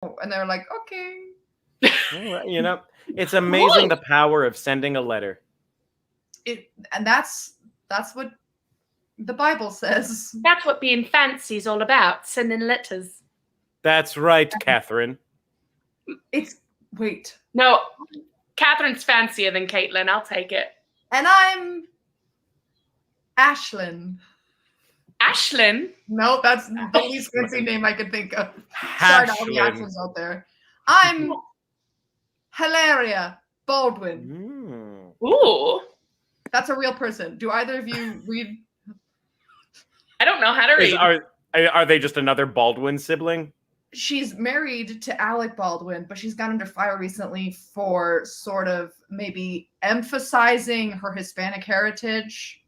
And they're like, okay. Well, you know, it's amazing the power of sending a letter. And that's what the Bible says. That's what being fancy is all about, sending letters. That's right, Catherine. Wait. No, Catherine's fancier than Caitlin. I'll take it. And I'm Ashlyn. Ashlyn? No, that's the least fancy name I could think of. Sorry to all the Ashlyns out there. I'm Hilaria Baldwin. Ooh. That's a real person. Do either of you read? I don't know how to read. Are they just another Baldwin sibling? She's married to Alec Baldwin, but she's gone under fire recently for sort of maybe emphasizing her Hispanic heritage,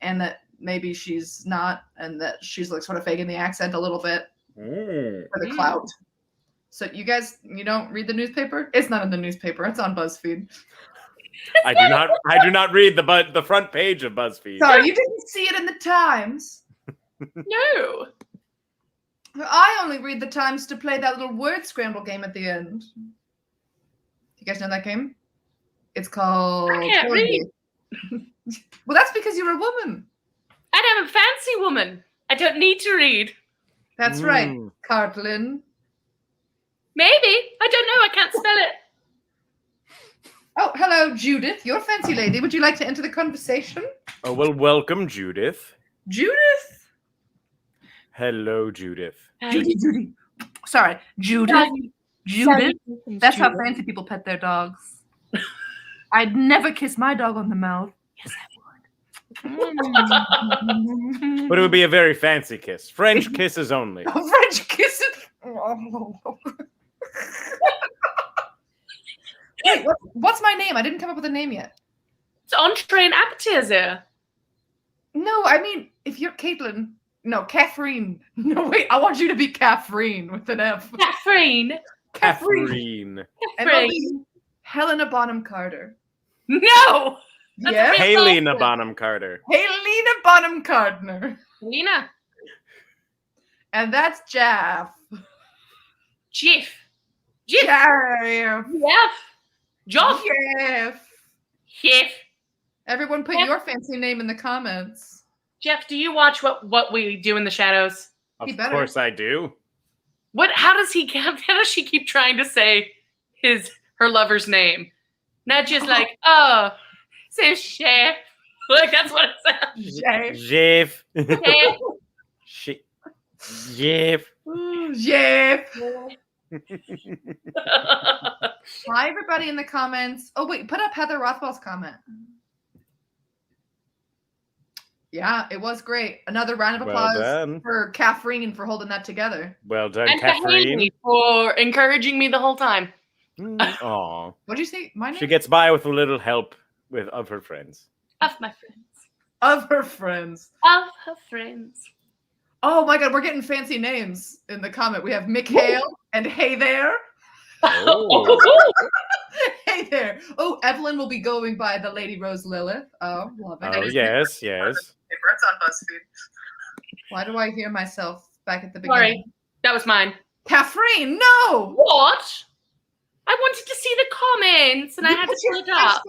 and that maybe she's not, and that she's like sort of faking the accent a little bit for the clout. So you guys, you don't read the newspaper? It's not in the newspaper. It's on BuzzFeed. I do not read the front page of BuzzFeed. Sorry, you didn't see it in the Times. No. I only read the Times to play that little word scramble game at the end. You guys know that game? It's called... I can't read. Well, that's because you're a woman. And I'm a fancy woman. I don't need to read. That's right, Cartlin. Maybe. I don't know. I can't spell it. Oh, hello, Judith. You're a fancy lady. Would you like to enter the conversation? Oh, well, welcome, Judith. Judith? Hello, Judith. Judy. Sorry, Judith. Judith. That's how fancy people pet their dogs. I'd never kiss my dog on the mouth. Yes, I would. But it would be a very fancy kiss. French kisses only. French kisses? Oh. Wait, what's my name? I didn't come up with a name yet. It's entree and appetizer. No, I mean, if you're Caitlin... No, Catherine. No, wait, I want you to be Catherine with an F. Catherine. Catherine. And I'll be Helena Bonham Carter. No! Yeah? Helena Bonham Carter. Helena Bonham Carter. Helena. And that's Jeff. Jeff. Jeff. Jeff. Jeff. Everyone put your fancy name in the comments. Jeff, do you watch what we do in the shadows? Of course I do. How does she keep trying to say her lover's name? Not just like, oh, say chef. Like that's what it sounds. Jeff. Jeff. Jeff. Hi, everybody in the comments. Oh, wait, put up Heather Rothwell's comment. Yeah, it was great. Another round of applause for Catherine for holding that together. Well done, and Catherine. For encouraging me the whole time. Aw. What'd you say? My name? She gets by with a little help of her friends. Of my friends. Of her friends. Of her friends. Oh my God, we're getting fancy names in the comment. We have Mikhail and Hey There. Oh. Hey there. Oh, Evelyn will be going by the Lady Rose Lilith. Oh, love it. Oh, yes. It's on BuzzFeed. Why do I hear myself back at the beginning? Sorry, that was mine. Catherine, no! What? I wanted to see the comments and I had to pull it up.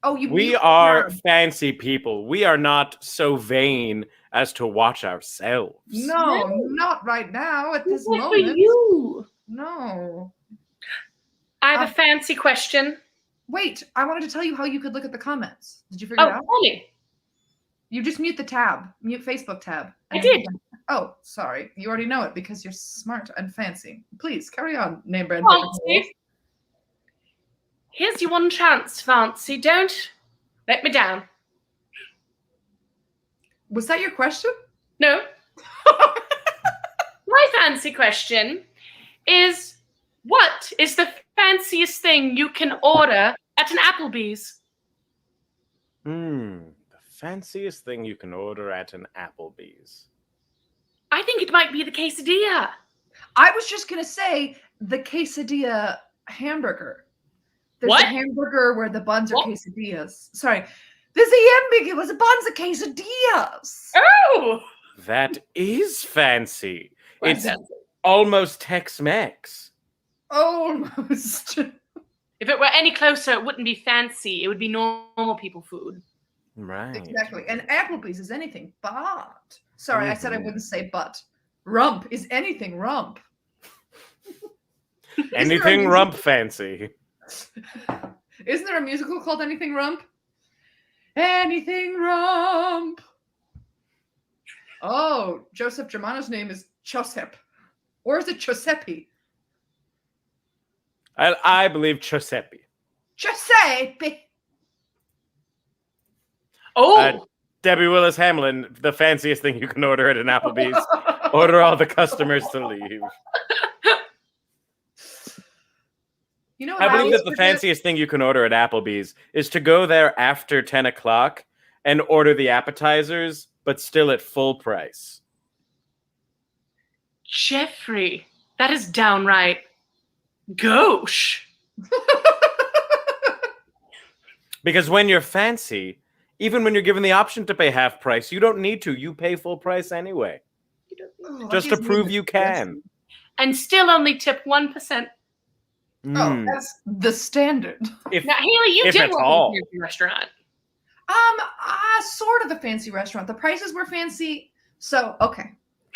Oh, we are fancy people. We are not so vain as to watch ourselves. No, not right now at this moment. For you. No. I have a fancy question. Wait, I wanted to tell you how you could look at the comments. Did you figure it out? Really? You just mute the tab. Mute Facebook tab. I did. Oh, sorry. You already know it because you're smart and fancy. Please, carry on, name brand. Here's your one chance, Fancy. Don't let me down. Was that your question? No. My fancy question is, what is the fanciest thing you can order at an Applebee's? The fanciest thing you can order at an Applebee's. I think it might be the quesadilla. I was just going to say the quesadilla hamburger. There's a hamburger where the buns are quesadillas. Sorry. There's a hamburger where the buns are quesadillas. Oh! That is fancy. It's almost Tex-Mex. Almost. If it were any closer, it wouldn't be fancy. It would be normal people food. Right. Exactly. And Applebee's is anything but. Sorry, I said I wouldn't say but. Rump is anything rump. Anything rump fancy. Isn't there a musical called Anything Rump? Anything Rump. Oh, Joseph Germano's name is Chosep. Or is it Giuseppe? I believe Giuseppe. Giuseppe. Oh, Debbie Willis Hamlin, the fanciest thing you can order at an Applebee's. Order all the customers to leave. You know what I believe used that the to do? fanciest thing you can order at Applebee's is to go there after 10 o'clock and order the appetizers, but still at full price. Jeffrey, that is downright gauche. Because when you're fancy, even when you're given the option to pay half price, you don't need to. You pay full price anyway. Oh, Just to prove you can. And still only tip 1%. Oh, that's the standard. Now, Haley, you if did at work in all. a fancy restaurant. Sort of a fancy restaurant. The prices were fancy. So, okay.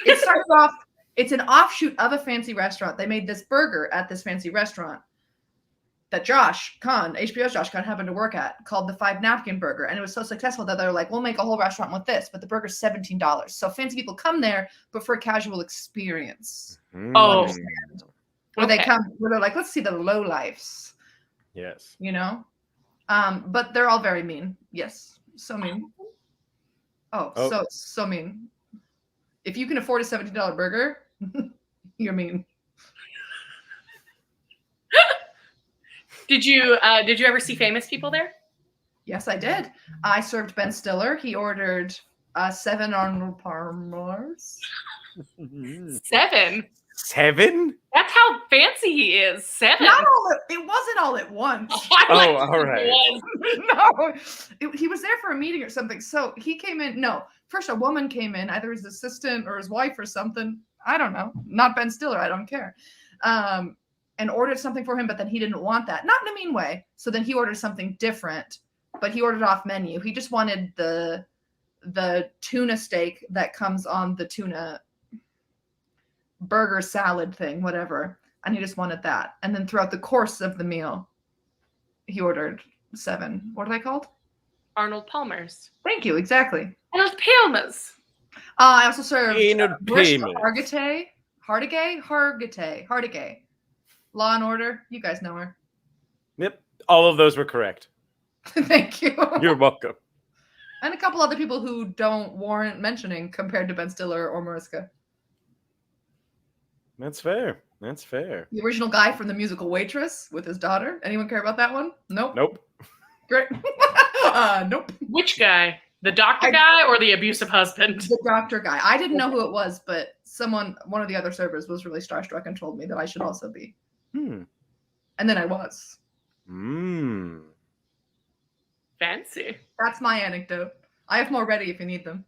It starts off, it's an offshoot of a fancy restaurant. They made this burger at this fancy restaurant that Josh Kahn, HBO's Josh Kahn, happened to work at, called the 5 Napkin Burger. And it was so successful that they were like, we'll make a whole restaurant with this, but the burger's $17. So fancy people come there, but for a casual experience. Oh. Where they come, where they're like, let's see the low lifes. Yes. You know? But they're all very mean. Yes. So mean. Oh. So mean. If you can afford a $17 burger, you're mean. Did you ever see famous people there? Yes, I did. I served Ben Stiller. He ordered 7 Arnold Palmers. 7? 7? That's how fancy he is. 7. It wasn't all at once. All right. No, he was there for a meeting or something. So he came in. No, first a woman came in, either his assistant or his wife or something. I don't know. Not Ben Stiller. I don't care. And ordered something for him, but then he didn't want that. Not in a mean way. So then he ordered something different, but he ordered off menu. He just wanted the tuna steak that comes on the tuna burger salad thing, whatever. And he just wanted that. And then throughout the course of the meal, he ordered 7. What are they called? Arnold Palmers. Thank you. Exactly. Arnold Palmers. I also served Hardigay. Hardigay. Law and Order. You guys know her. Yep. All of those were correct. Thank you. You're welcome. And a couple other people who don't warrant mentioning compared to Ben Stiller or Mariska. That's fair. That's fair. The original guy from the musical Waitress with his daughter. Anyone care about that one? Nope. Nope. Great. Nope. Which guy? The doctor guy or the abusive husband? The doctor guy. I didn't know who it was, but one of the other servers was really starstruck and told me that I should also be. And then I was. Fancy. That's my anecdote. I have more ready if you need them.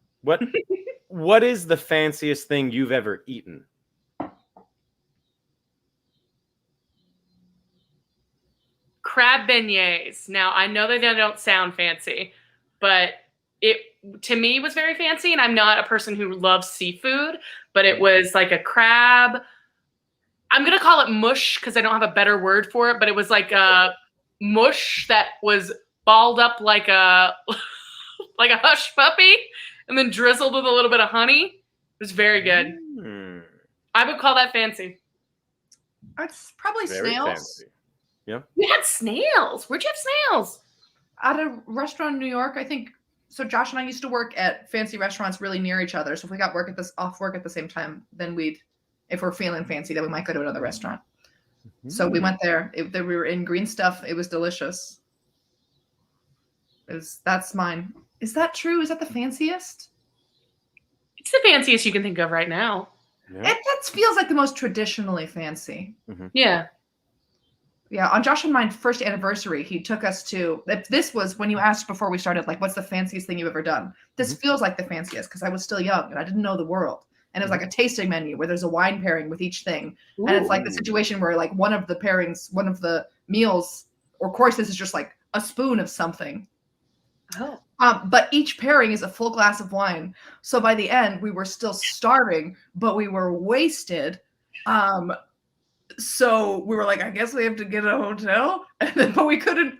What is the fanciest thing you've ever eaten? Crab beignets. Now, I know that they don't sound fancy, but it, to me, was very fancy, and I'm not a person who loves seafood, but it was like a crab. I'm going to call it mush because I don't have a better word for it, but it was like a mush that was balled up like a like a hush puppy and then drizzled with a little bit of honey. It was very good. I would call that fancy. It's probably Very snails. fancy. Yeah. We had snails. Where'd you have snails? At a restaurant in New York, I think. So Josh and I used to work at fancy restaurants really near each other. So if we got off work at the same time, then if we're feeling fancy, then we might go to another restaurant. So we went there. We were in Green Stuff. It was delicious. That's mine. Is that true? Is that the fanciest? It's the fanciest you can think of right now. Yeah. That feels like the most traditionally fancy. Yeah. Yeah, on Josh and my first anniversary, he took us to, this was when you asked before we started, like, what's the fanciest thing you've ever done? This feels like the fanciest because I was still young and I didn't know the world. And it was like a tasting menu where there's a wine pairing with each thing. Ooh. And it's like the situation where like one of the meals or courses is just like a spoon of something. Oh. But each pairing is a full glass of wine. So by the end, we were still starving, but we were wasted. So we were like, I guess we have to get a hotel. But we couldn't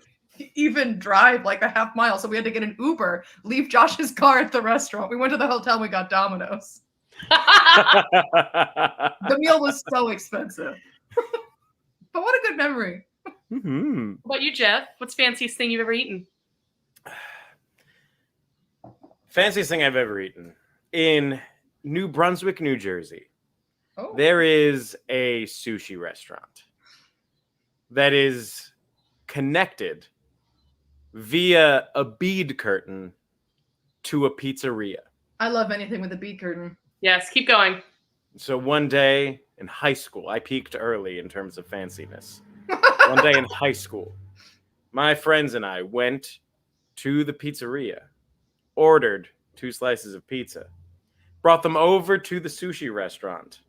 even drive like a half mile. So we had to get an Uber, leave Josh's car at the restaurant. We went to the hotel and we got Domino's. The meal was so expensive. But what a good memory. Mm-hmm. What about you, Jeff? What's the fanciest thing you've ever eaten? Fanciest thing I've ever eaten. In New Brunswick, New Jersey, Oh. there is a sushi restaurant that is connected via a bead curtain to a pizzeria. I love anything with a bead curtain. Yes, keep going. So one day in high school, I peaked early in terms of fanciness. One day in high school, my friends and I went to the pizzeria, ordered 2 slices of pizza, brought them over to the sushi restaurant,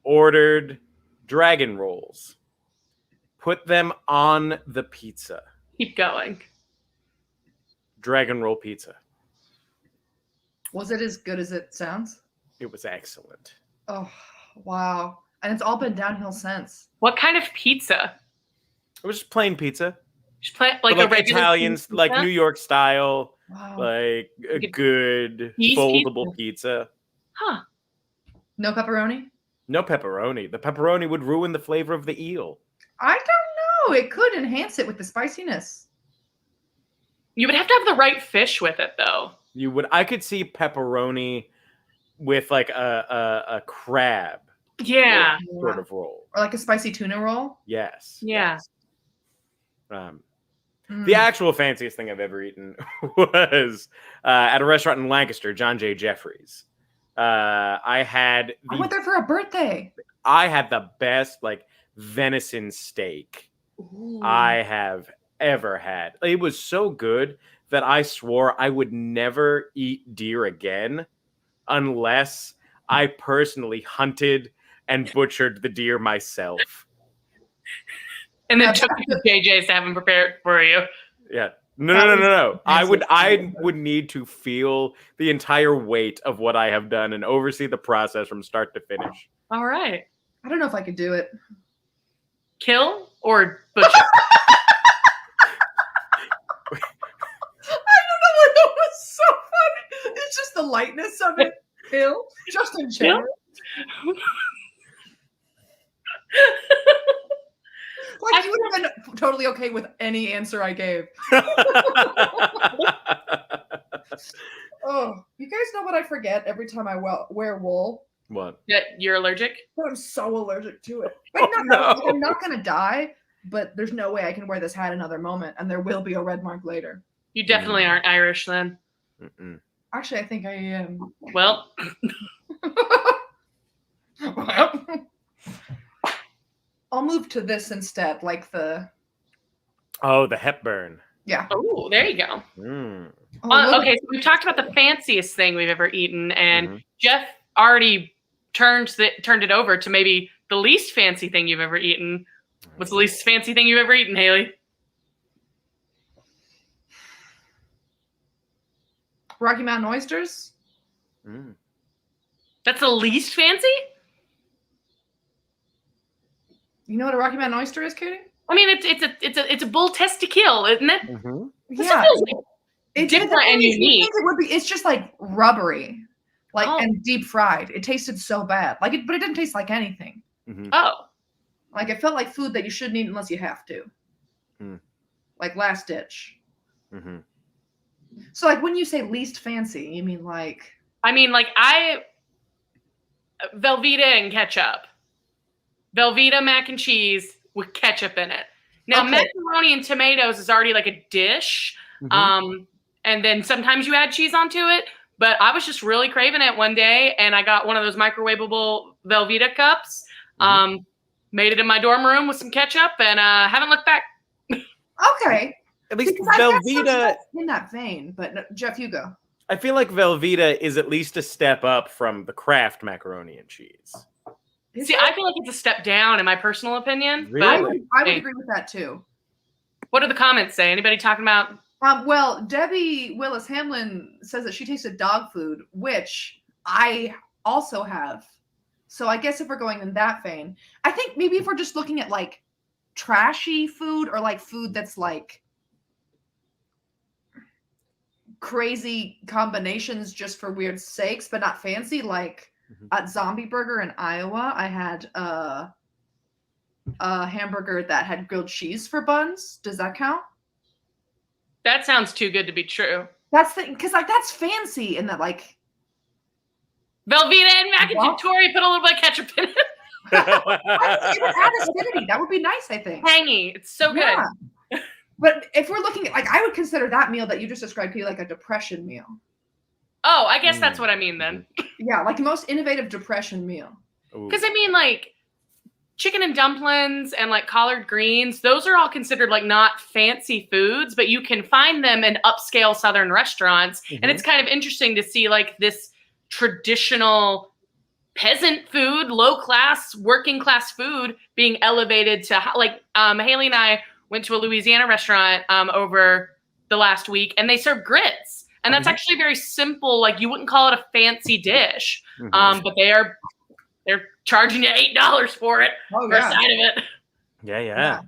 ordered dragon rolls, put them on the pizza. Keep going. Dragon roll pizza. Was it as good as it sounds? It was excellent. Oh, wow. And it's all been downhill since. What kind of pizza? It was just plain pizza. Just play, But a regular Italian, pizza? like New York style, Wow. like a Like a good cheese foldable pizza. Huh. No pepperoni? No pepperoni. The pepperoni would ruin the flavor of the eel. I don't know. It could enhance it with the spiciness. You would have to have the right fish with it, though. You would. I could see pepperoni with like a crab Yeah. sort of roll. Or like a spicy tuna roll. Yes. Yeah. Yes. Mm. The actual fanciest thing I've ever eaten was at a restaurant in Lancaster, John J. Jeffrey's. I went there for a birthday. had the best like venison steak Ooh. I have ever had. It was so good that I swore I would never eat deer again unless I personally hunted and butchered the deer myself. And then took you to JJ's to have them prepared for you. Yeah. No. I would need to feel the entire weight of what I have done and oversee the process from start to finish. All right. I don't know if I could do it. Kill or butcher? It was so funny. It's just the lightness of it. Kill. Just in general. Like you would have been totally okay with any answer I gave. Oh, you guys know what I forget every time I wear wool? What? Yeah, you're allergic? I'm so allergic to it. Like, I'm not gonna die, but there's no way I can wear this hat another moment, and there will be a red mark later. You definitely aren't Irish then. Mm-mm. Actually, I think I am. Well, I'll move to this instead, like the. Oh, the Hepburn. Yeah. oh, there you go. Mm. Okay, so we've talked about the fanciest thing we've ever eaten, and Jeff already turned it over to maybe the least fancy thing you've ever eaten. What's the least fancy thing you've ever eaten, Haley? Rocky Mountain oysters. Mm. That's the least fancy? You know what a Rocky Mountain oyster is, Katie? I mean, it's a bull testicle, isn't it? Mm-hmm. Yeah. It's different and unique. It would be. It's just like rubbery, and deep fried. It tasted so bad, but it didn't taste like anything. Mm-hmm. Oh, Like it felt like food that you shouldn't eat unless you have to. Mm. Like last ditch. Mm-hmm. So like when you say least fancy, you mean like? I mean, like Velveeta and ketchup. Velveeta mac and cheese with ketchup in it. Now, Okay. macaroni and tomatoes is already like a dish. Mm-hmm. And then sometimes you add cheese onto it. But I was just really craving it one day, and I got one of those microwavable Velveeta cups. Made it in my dorm room with some ketchup, and haven't looked back. Okay. At least Because I guess Velveeta. in that vein, but no, Jeff, you go. I feel like Velveeta is at least a step up from the Kraft macaroni and cheese. See, I feel like it's a step down in my personal opinion. Really? I would agree with that too. What do the comments say? Anybody talking about? Well, Debbie Willis Hamlin says that she tasted dog food, which I also have. So I guess if we're going in that vein, I think maybe if we're just looking at like trashy food or like food that's like crazy combinations just for weird sakes, but not fancy, like at Zombie Burger in Iowa, I had a hamburger that had grilled cheese for buns. Does that count? That sounds too good to be true. That's the because like that's fancy and that like Velveeta and mac and cheese. Tori put a little bit of ketchup in it. I think it would add acidity. That would be nice, I think. Tangy. It's so good. Yeah. But if we're looking at like I would consider that meal that you just described to be like a depression meal. Oh, I guess that's what I mean then. Yeah, like the most innovative depression meal. Because I mean, like chicken and dumplings and like collard greens, those are all considered like not fancy foods, but you can find them in upscale Southern restaurants. And it's kind of interesting to see like this traditional peasant food, low class, working class food being elevated to like Haley and I went to a Louisiana restaurant over the last week and they serve grits. And that's actually very simple. Like you wouldn't call it a fancy dish, but they're charging you $8 for it for a side of it. Yeah.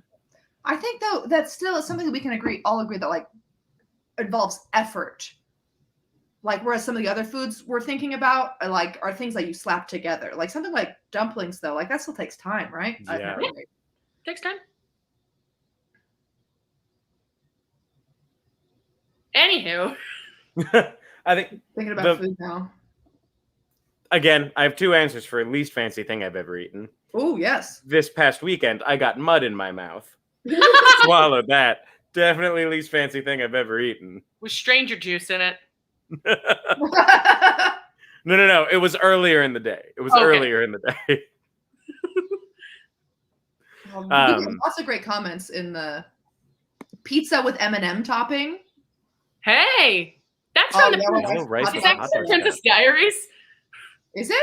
I think though that still is something that we can all agree that like involves effort. Like whereas some of the other foods we're thinking about are things that you slap together. Like something like dumplings though, like that still takes time, right? Yeah. Takes time. Anywho. I think thinking about food now. Again, I have two answers for least fancy thing I've ever eaten. Oh, yes. This past weekend, I got mud in my mouth. Swallowed that. Definitely least fancy thing I've ever eaten. With stranger juice in it. No. It was earlier in the day. Earlier in the day. Lots of great comments in the pizza with M&M topping. Hey, that's from the Is that Princess Diaries? Is it?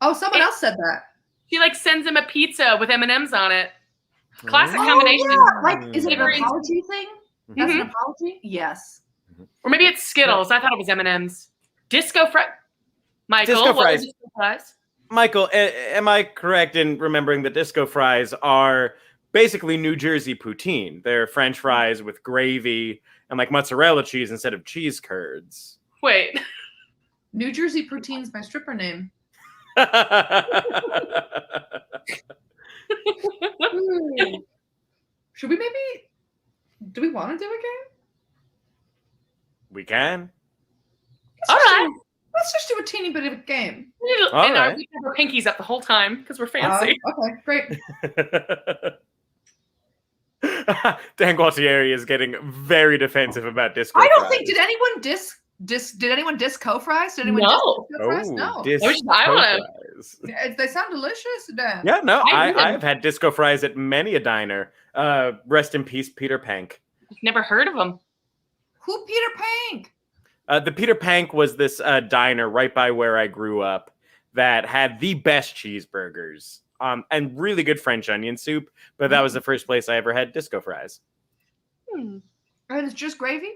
Oh, someone else said that. She like sends him a pizza with M&Ms on it. Classic combination. Yeah. Like, is it an apology thing? That's an apology? Yes. Or maybe it's Skittles. I thought it was M&Ms. Disco fries. Michael, Disco what fries. are disco fries? Michael, am I correct in remembering that disco fries are basically New Jersey poutine? They're French fries with gravy and like mozzarella cheese instead of cheese curds. Wait. New Jersey poutine's my stripper name. Should we do we want to do a game? We can. All right. Let's just do a teeny bit of a game. We have our pinkies up the whole time because we're fancy. Okay, great. Dan Gualtieri is getting very defensive about disco. I don't fries. think did anyone diss co-fries? Did anyone No. diss fries? No. They sound delicious, Dan. Yeah, no, I've had disco fries at many a diner. Rest in peace, Peter Pank. Never heard of them. Who Peter Pank? The Peter Pank was this diner right by where I grew up that had the best cheeseburgers and really good French onion soup. But that was the first place I ever had disco fries. And it's just gravy?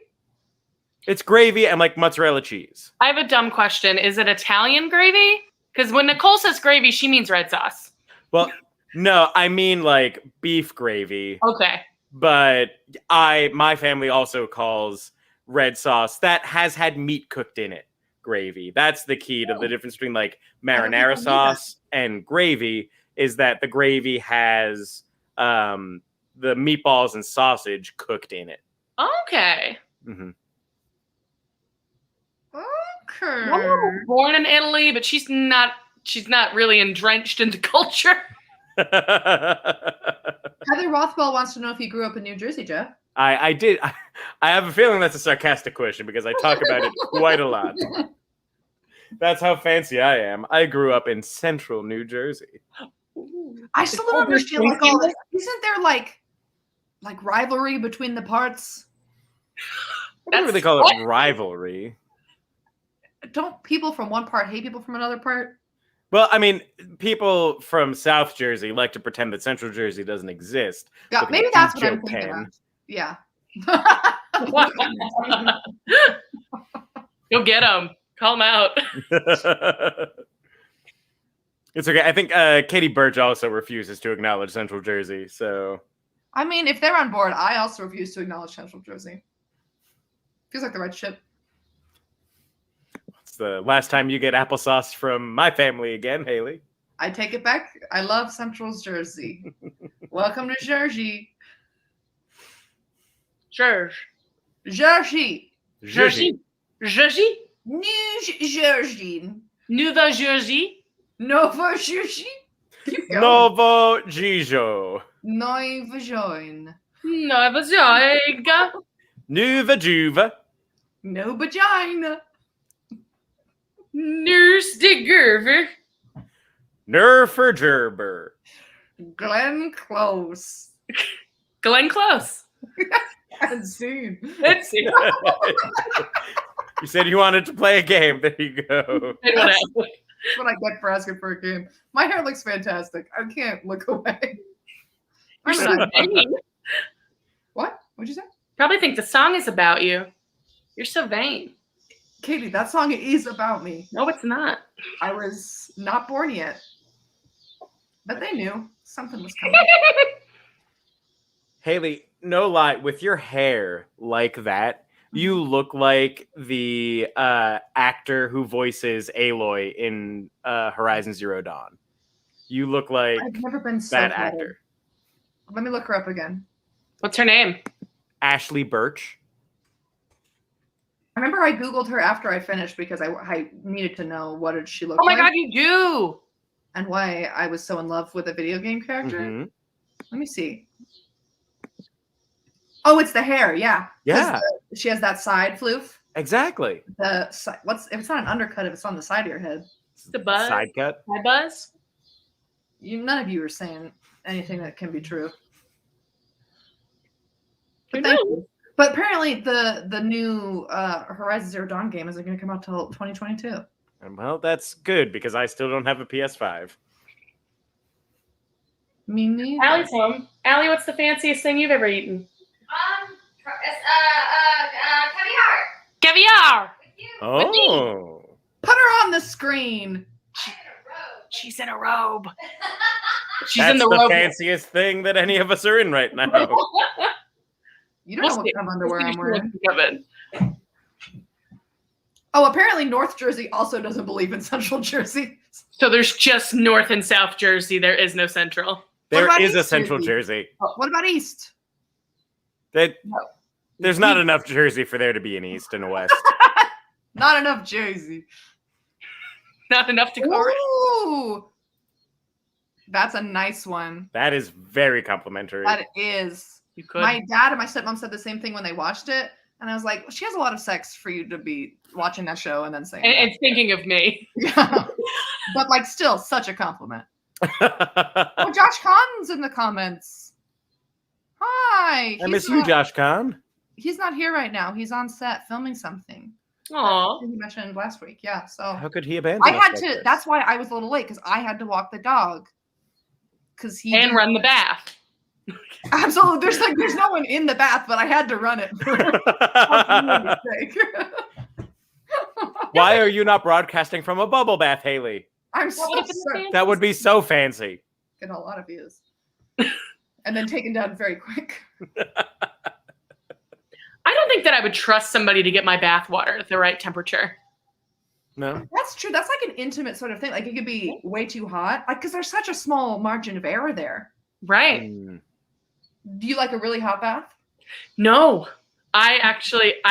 It's gravy and like mozzarella cheese. I have a dumb question. Is it Italian gravy? Because when Nicole says gravy, she means red sauce. Well, no, I mean like beef gravy. Okay. But my family also calls red sauce that has had meat cooked in it gravy. That's the key to the difference between like marinara sauce and gravy is that the gravy has the meatballs and sausage cooked in it. Okay. Mm-hmm. Okay. My mom was born in Italy, but she's not really entrenched into culture. Heather Rothwell wants to know if you grew up in New Jersey, Jeff. I did. I have a feeling that's a sarcastic question because I talk about it quite a lot. That's how fancy I am. I grew up in central New Jersey. I still don't understand like all this. Isn't there like rivalry between the parts? I don't really call it rivalry. Don't people from one part hate people from another part? Well, I mean, people from South Jersey like to pretend that Central Jersey doesn't exist. Yeah, maybe that's what I'm thinking of. Yeah. Go get him. Call him out. It's okay. I think Katie Birch also refuses to acknowledge Central Jersey. So, I mean, if they're on board, I also refuse to acknowledge Central Jersey. Feels like the right ship. it's the last time you get applesauce from my family again, Haley. I take it back. I love Central Jersey. Welcome to Jersey. Jersey. Jersey. Jersey. Jersey. New Jersey. Nouveau Jersey. Nova Jersey. Keep going. Novo Gijo. Nova Join. Nova Zoiga. Nuva Juva. No vagina. Nurse de Gerver. Nerfer Gerber. Glenn Close. Glenn Close. And soon. Let's see. You said you wanted to play a game. There you go. That's what I get for asking for a game. My hair looks fantastic. I can't look away. You're so vain. What? What'd you say? Probably think the song is about you. You're so vain. Katie, that song is about me. No, it's not. I was not born yet. But they knew something was coming. Haley, no lie, with your hair like that, you look like the actor who voices Aloy in Horizon Zero Dawn. You look like I've never been so that flattered. actor. Let me look her up again. What's her name? Ashley Birch. I remember I Googled her after I finished because I needed to know what did she look Oh my like. god, you do. And why I was so in love with a video game character. Mhm. Let me see. Oh, it's the hair. Yeah. Yeah, She has that side floof. exactly. If it's not an undercut, if it's on the side of your head. The buzz. Side cut. My buzz. None of you are saying anything that can be true. Who But, thank knows? you. But apparently the new Horizon Zero Dawn game isn't going to come out till 2022. And well, that's good because I still don't have a PS5. Me neither. Allie's home. Allie, what's the fanciest thing you've ever eaten? Caviar. Caviar. Oh. Put her on the screen. She's in a robe. She's That's in the the robe. fanciest thing that any of us are in right now. You don't know what kind of underwear I'm wearing. Kevin. Oh, apparently North Jersey also doesn't believe in Central Jersey. So there's just North and South Jersey. There is no Central. There about is a East Central Jersey? Jersey. What about East? There's not enough Jersey for there to be an East and a West. Not enough Jersey. Not enough to cover it. Ooh. That's a nice one. That is very complimentary. That is. You could. My dad and my stepmom said the same thing when they watched it. And I was like, well, she has a lot of sex for you to be watching that show and then saying and thinking of me. that. But like still such a compliment. Oh, Josh Kahn's in the comments. Hi. I miss you, Josh Kahn. He's not here right now. He's on set filming something. Aw. He mentioned last week. Yeah. So How could he abandon I us had like to. this? That's why I was a little late because I had to walk the dog. Because he And run the bath. Absolutely. There's no one in the bath, but I had to run it. Why are you not broadcasting from a bubble bath, Haley? I'm so What if it's sorry. fancy? That would be so fancy. Get a lot of views. And then taken down very quick. I don't think that I would trust somebody to get my bath water at the right temperature. No. That's true. That's like an intimate sort of thing. Like it could be way too hot. Like because there's such a small margin of error there. Right. Mm. Do you like a really hot bath? No. I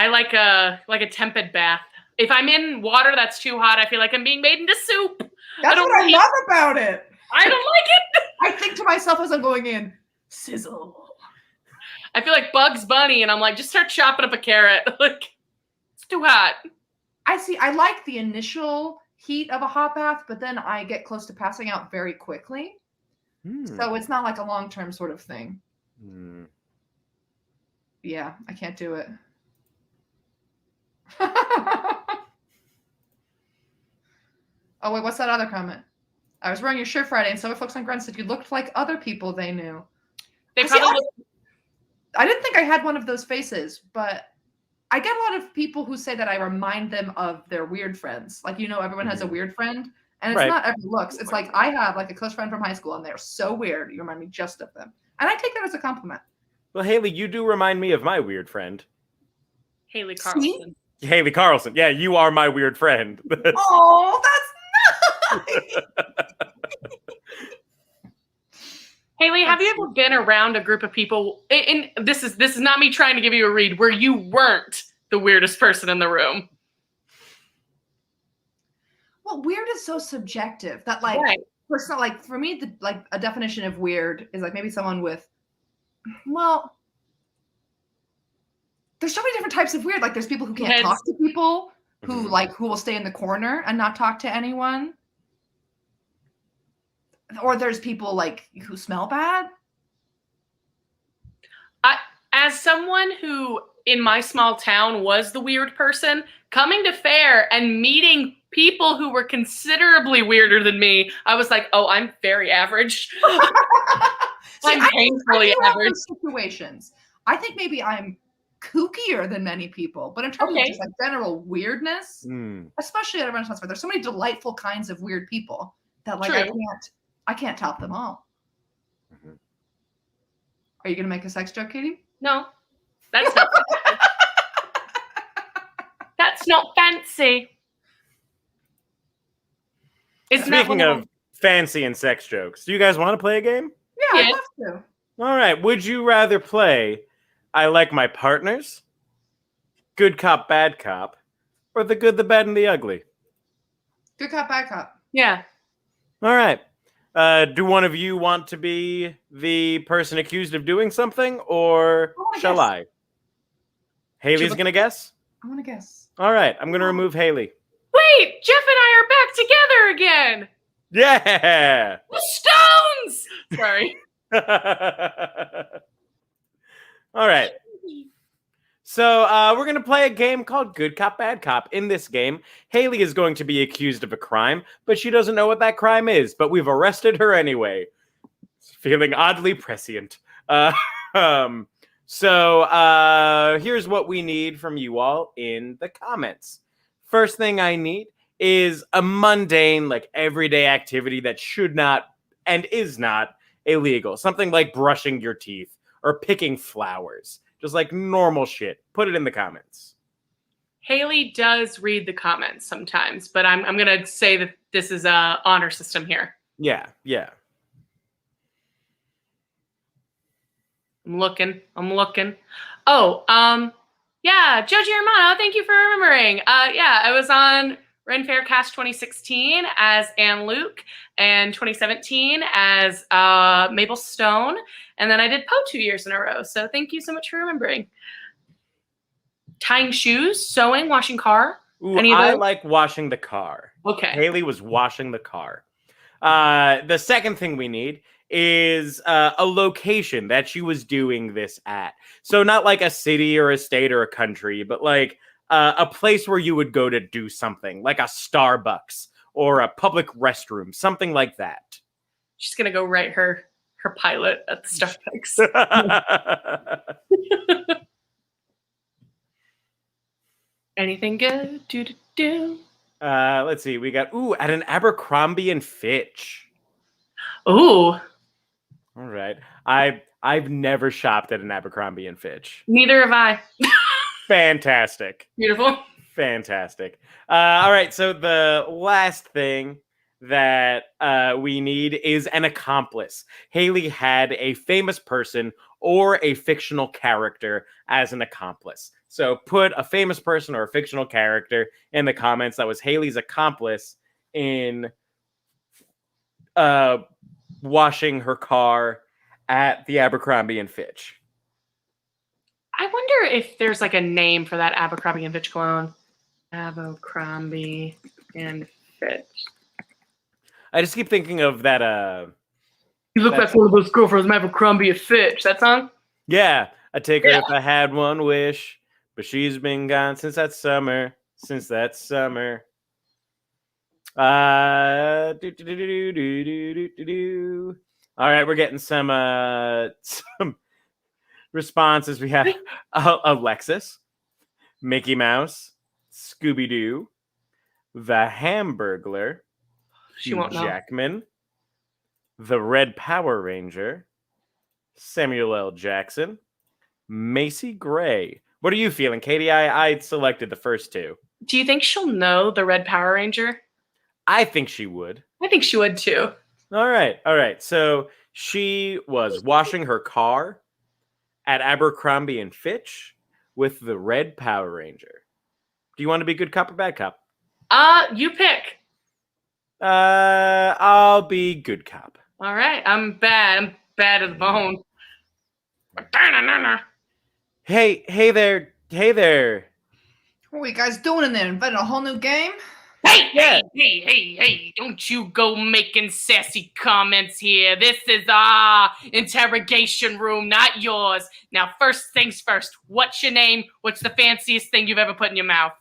like a tepid bath. If I'm in water that's too hot, I feel like I'm being made into soup. That's don't what I like love about it. I don't like it. I think to myself as I'm going in, sizzle. I feel like Bugs Bunny, and I'm like, just start chopping up a carrot. Like, it's too hot. I like the initial heat of a hot bath, but then I get close to passing out very quickly. Hmm. So it's not like a long-term sort of thing. Hmm. Yeah, I can't do it. Oh, wait, what's that other comment? I was wearing your shirt Friday, and so folks on Grunt said you looked like other people they knew. They probably I didn't think I had one of those faces, but I get a lot of people who say that I remind them of their weird friends. Like, everyone has a weird friend, and it's not every looks. It's like I have like a close friend from high school, and they're so weird. You remind me just of them. And I take that as a compliment. Well, Haley, you do remind me of my weird friend. Haley Carlson. Haley Carlson. Yeah, you are my weird friend. Oh, that's nice. Haley, have you ever been around a group of people? And this is not me trying to give you a read where you weren't the weirdest person in the room. Well, weird is so subjective that personal, like for me, a definition of weird is like maybe someone with, well, there's so many different types of weird. Like there's people who can't talk to people, who will stay in the corner and not talk to anyone. Or there's people like who smell bad. As someone who in my small town was the weird person, coming to fair and meeting people who were considerably weirder than me, I was like, oh, I'm very average. I'm painfully average. Situations. I think maybe I'm kookier than many people, but in terms of just like general weirdness, especially at a Renaissance fair, there's so many delightful kinds of weird people that like I can't top them all. Are you gonna make a sex joke, Katie? No, that's not. That's not fancy. Speaking of fancy and sex jokes, do you guys want to play a game? Yeah, I'd love to. All right. Would you rather play I Like My Partners, Good Cop, Bad Cop, or The Good, the Bad, and the Ugly? Good cop, bad cop. Yeah. All right. Do one of you want to be the person accused of doing something, or shall I? Haley's going to guess? I want to guess. All right. I'm going to remove Haley. Wait, Jeff and I are back together again. Yeah. The Stones. Sorry. All right. So we're going to play a game called Good Cop, Bad Cop. In this game, Haley is going to be accused of a crime, but she doesn't know what that crime is, but we've arrested her anyway. Feeling oddly prescient. So here's what we need from you all in the comments. First thing I need is a mundane, like everyday activity that should not and is not illegal. Something like brushing your teeth or picking flowers. Just like normal shit. Put it in the comments. Haley does read the comments sometimes, but I'm going to say that this is a honor system here. Yeah. I'm looking. Oh, yeah, Joe Giarmano, thank you for remembering. I was on Ren Fair Cast 2016 as Anne Luke, and 2017 as Mabel Stone, and then I did Poe 2 years in a row. So thank you so much for remembering. Tying shoes, sewing, washing car. Ooh, I like washing the car. Okay. Haley was washing the car. The second thing we need is a location that she was doing this at. So not like a city or a state or a country, but like a place where you would go to do something, like a Starbucks or a public restroom, something like that. She's going to go write her pilot at the Starbucks. Anything good? Do. Let's see. We got, at an Abercrombie and Fitch. Ooh. All right. I've never shopped at an Abercrombie and Fitch. Neither have I. Fantastic. Beautiful. Fantastic. All right. So the last thing that we need is an accomplice. Haley had a famous person or a fictional character as an accomplice. So put a famous person or a fictional character in the comments that was Haley's accomplice in washing her car at the Abercrombie and Fitch. I wonder if there's like a name for that Abercrombie and Fitch cologne. Abercrombie and Fitch. I just keep thinking of that. You look like one of those girls from Abercrombie and Fitch. That song? Yeah. I'd take her if I had one wish. but she's been gone since that summer. All right, we're getting some responses. We have Alexis, Mickey Mouse, Scooby-Doo, the Hamburglar, She Hugh won't know. Jackman, the Red Power Ranger, Samuel L. Jackson, Macy Gray. What are you feeling, Katie? I selected the first two. Do you think she'll know the Red Power Ranger? I think she would. I think she would too. All right. So she was washing her car at Abercrombie and Fitch with the Red Power Ranger. Do you want to be good cop or bad cop? You pick. I'll be good cop. All right, I'm bad. I'm bad to the bone. Hey there. What are you guys doing in there? Inventing a whole new game? Hey, don't you go making sassy comments here. This is our interrogation room, not yours. Now, first things first, what's your name? What's the fanciest thing you've ever put in your mouth?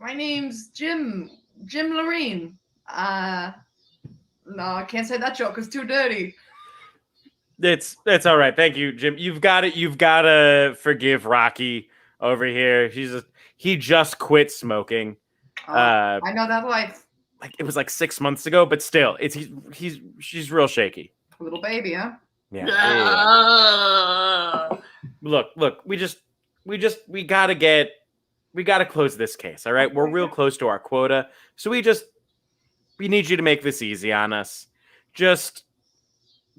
My name's Jim Lorene. No, I can't say that joke. It's too dirty. It's all right. Thank you, Jim. You've got to forgive Rocky over here. He just quit smoking. I know that life. Like it was like 6 months ago, but still, she's real shaky. Little baby, huh? Yeah. Look. We gotta close this case. All right, we're real close to our quota, so we need you to make this easy on us. Just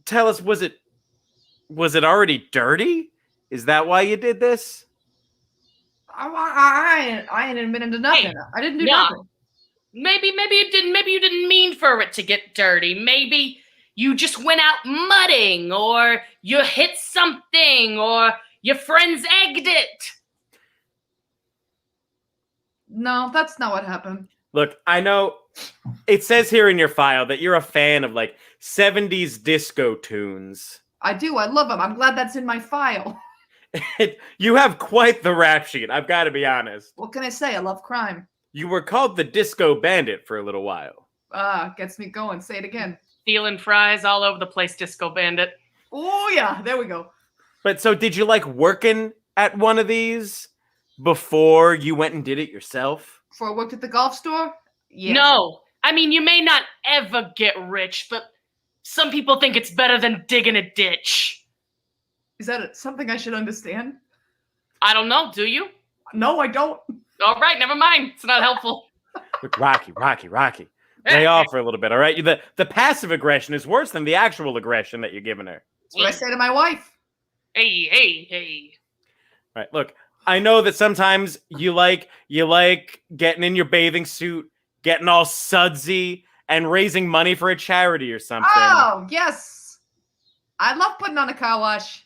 tell us, was it already dirty? Is that why you did this? I ain't admitting to nothing. Hey, I didn't do no. nothing. Maybe you didn't. Maybe you didn't mean for it to get dirty. Maybe you just went out mudding, or you hit something, or your friends egged it. No, that's not what happened. Look, I know it says here in your file that you're a fan of like 70s disco tunes. I do. I love them. I'm glad that's in my file. You have quite the rap sheet, I've got to be honest. What can I say? I love crime. You were called the Disco Bandit for a little while. Gets me going. Say it again. Stealing fries all over the place, Disco Bandit. Oh, yeah. There we go. But so did you like working at one of these before you went and did it yourself? Before I worked at the golf store? Yeah. No. I mean, you may not ever get rich, but some people think it's better than digging a ditch. Is that something I should understand? I don't know. Do you? No, I don't. All right. Never mind. It's not helpful. Look, Rocky. Lay off for a little bit, all right? The passive aggression is worse than the actual aggression that you're giving her. That's what I say to my wife. Hey. All right, look, I know that sometimes you like getting in your bathing suit, getting all sudsy, and raising money for a charity or something. Oh, yes. I love putting on a car wash.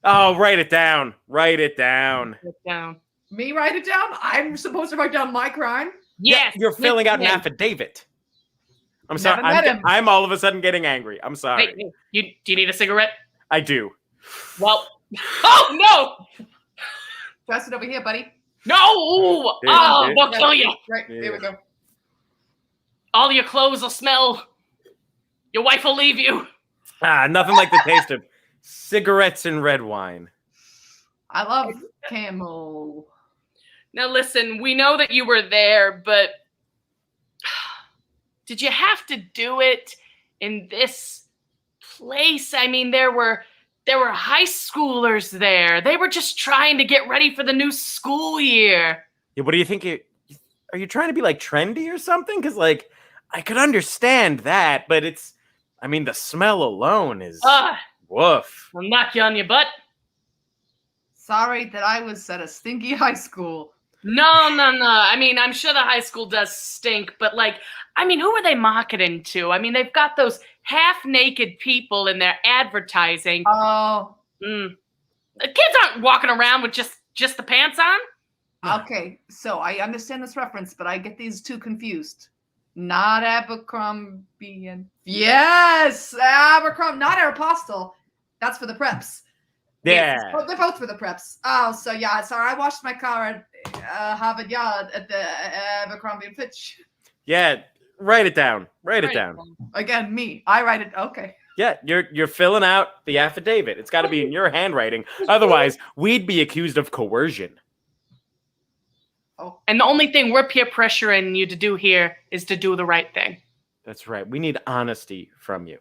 Oh, write it down. Me write it down? I'm supposed to write down my crime? Yes. You're filling out an affidavit. I'm sorry. I'm all of a sudden getting angry. I'm sorry. Hey, do you need a cigarette? I do. Well, oh no! Pass it over here, buddy. No! They'll kill you. Right, there we go. All your clothes will smell. Your wife will leave you. Nothing like the taste of cigarettes and red wine. I love Camel. Now listen, we know that you were there, but did you have to do it in this place? I mean, there were high schoolers there. They were just trying to get ready for the new school year. Yeah, what do you think? Are you trying to be like trendy or something? Because like I could understand that, but the smell alone is woof. I'll knock you on your butt. Sorry that I was at a stinky high school. No. I mean, I'm sure the high school does stink, but who are they marketing to? I mean, they've got those half-naked people in their advertising. Oh. The kids aren't walking around with just the pants on. Okay, so I understand this reference, but I get these two confused. Not Abercrombie and... Yes! Abercrombie, not Aeropostale. That's for the preps. Yeah. They're both for the preps. Oh, so yeah. Sorry, I washed my car at Harvard Yard at the Abercrombie & Fitch. Yeah. Write it down. Write it down. Again, me. I write it. Okay. Yeah, you're filling out the affidavit. It's got to be in your handwriting. Otherwise, we'd be accused of coercion. Oh. And the only thing we're peer pressuring you to do here is to do the right thing. That's right. We need honesty from you.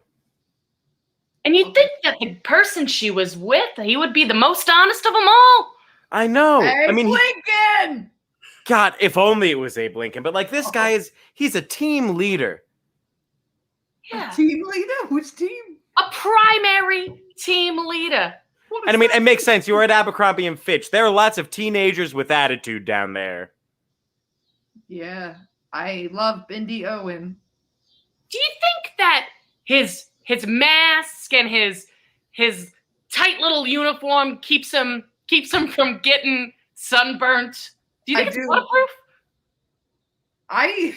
And you'd think that the person she was with, he would be the most honest of them all. I know. Hey, I mean, Lincoln! God, if only it was Abe Lincoln. But like this guy he's a team leader. Yeah. A team leader? Which team? A primary team leader. And I mean, it makes sense. You were at Abercrombie & Fitch. There are lots of teenagers with attitude down there. Yeah, I love Bindi Owen. Do you think that his mask and his tight little uniform keeps him from getting sunburnt? Do you think it's waterproof? I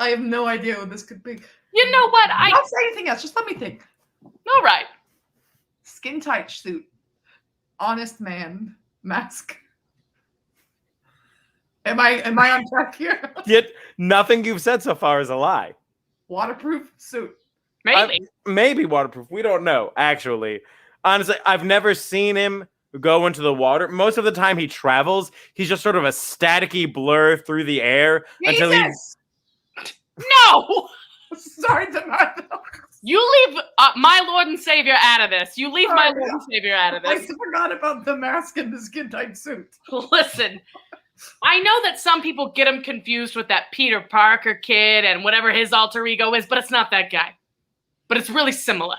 have no idea what this could be. You know what? Don't say anything else. Just let me think. All right. Skin tight suit. Honest man. Mask. Am I on track here? Yet nothing you've said so far is a lie. Waterproof suit. Maybe. Maybe waterproof. We don't know, actually. Honestly, I've never seen him go into the water. Most of the time he travels, he's just sort of a staticky blur through the air until he's... No! Sorry, Domaine. You leave my Lord and Savior out of this. You leave my Lord and Savior out of I this. forgot about the mask and the skin tight suit. Listen, I know that some people get him confused with that Peter Parker kid and whatever his alter ego is, but it's not that guy. But it's really similar.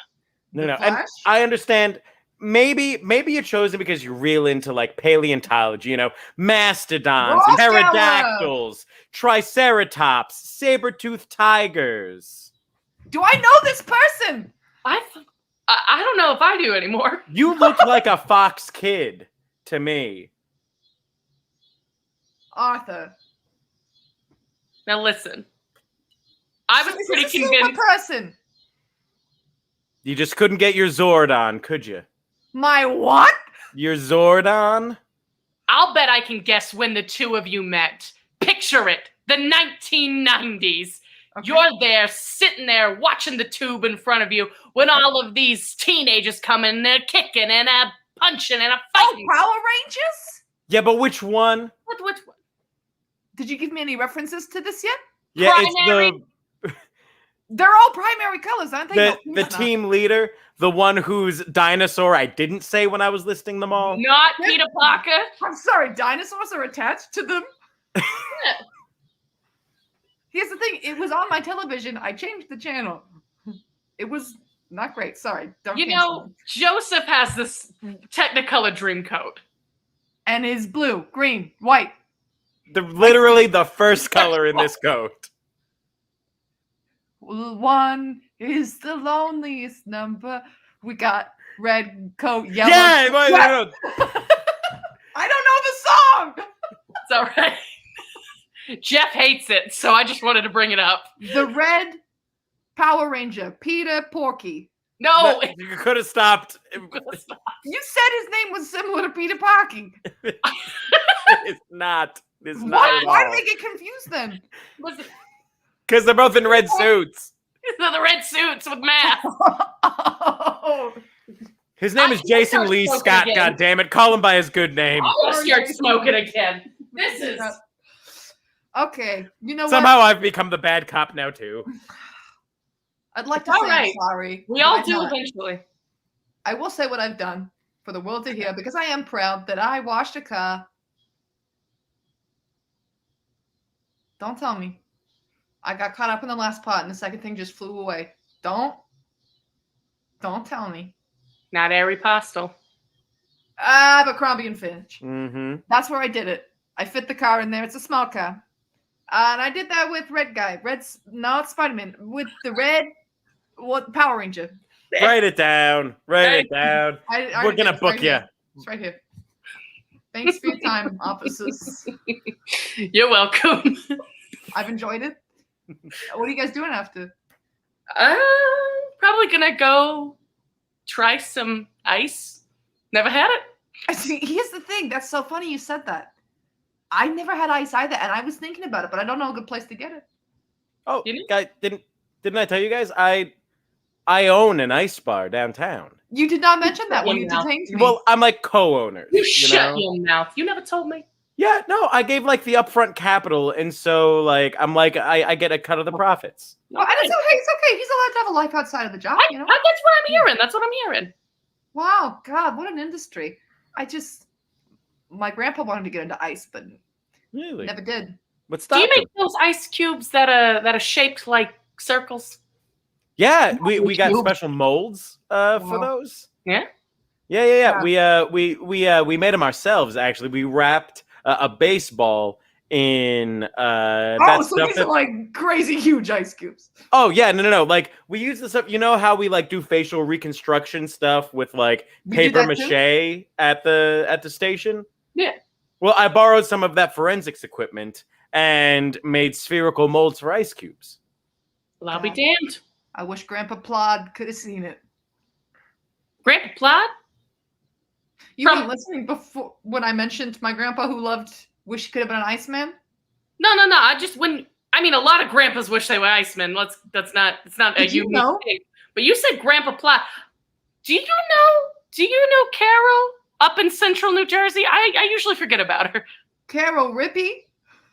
No. And I understand. Maybe you chose it because you're real into like paleontology, you know, mastodons, and pterodactyls, triceratops, saber-toothed tigers. Do I know this person? I don't know if I do anymore. You look like a fox kid to me. Arthur. Now listen. I was pretty This is a convinced. super person. You just couldn't get your Zord on, could you? My what? Your Zord on? I'll bet I can guess when the two of you met. Picture it. The 1990s. Okay. You're there, sitting there, watching the tube in front of you when all of these teenagers come in and they're kicking and punching and fighting. Oh, Power Rangers? Yeah, but which one? Which one? Did you give me any references to this yet? Yeah, Primary? it's They're all primary colors, aren't they? the team leader, the one whose dinosaur I didn't say when I was listing them all. Not Peter Parker. I'm sorry, dinosaurs are attached to them. Here's the thing, it was on my television. I changed the channel. It was not great. Sorry. Don't You cancel know, me. Joseph has this Technicolor dream coat. And is blue, green, white. Literally the first color in this coat. One is the loneliest number. We got red coat, yellow. Yeah, no. I don't know the song. It's all right. Jeff hates it, so I just wanted to bring it up. The red Power Ranger, Peter Porky. No, You could have stopped. You said his name was similar to Peter Porky. It's not. It's not Why at all. did they get confused then? Because they're both in red suits. the red suits with masks. Oh. His name is Jason start Lee smoking Scott. again. God damn it! Call him by his good name. I'm gonna start smoking again. This is Okay, you know Somehow what? I've become the bad cop now too. I'd like to All say right. I'm sorry. we but all I'm do not. eventually. I will say what I've done for the world to hear because I am proud that I washed a car. Don't tell me. I got caught up in the last part and the second thing just flew away. Don't tell me. Not every postal. Abercrombie and Fitch. Mm-hmm. That's where I did it. I fit the car in there. It's a small car. And I did that with Red Guy. Not Spider-Man. With the red Power Ranger. Write it down. Write it down. We're gonna book you. It's right here. Thanks for your time, officers. You're welcome. I've enjoyed it. What are you guys doing after? Probably probably gonna go try some ice. Never had it. See, here's the thing. That's so funny you said that. I never had ice either, and I was thinking about it, but I don't know a good place to get it. Oh, guys, didn't I tell you guys I own an ice bar downtown? You did not mention that when you Your mouth. detained me. Well, I'm like co-owner. You shut know? your mouth. You never told me. Yeah, no, I gave like the upfront capital, and so like I'm like I get a cut of the profits. Well, and it's okay. It's okay. He's allowed to have a life outside of the job. You know. That's what I'm hearing. That's what I'm hearing. Wow, God, what an industry! My grandpa wanted to get into ice, but Really? never did. What Do stopped you make him? those ice cubes that are shaped like circles? Yeah, we got Cube. special molds for Wow. those. Yeah. Yeah. We made them ourselves. Actually, we wrapped a baseball in that So stuff. these are like crazy huge ice cubes. Oh yeah, no. Like we use the stuff. You know how we like do facial reconstruction stuff with like We do paper that too? mache at the station? Yeah. Well, I borrowed some of that forensics equipment and made spherical molds for ice cubes. Well, I'll be damned. I wish Grandpa Plod could have seen it. Grandpa Plod? You From- weren't listening before when I mentioned my grandpa who wish he could have been an Iceman. No. A lot of grandpas wish they were Icemen. It's not a Did you unique know? thing. But you said Grandpa Plod. Do you know Carol up in central New Jersey? I usually forget about her. Carol Rippey.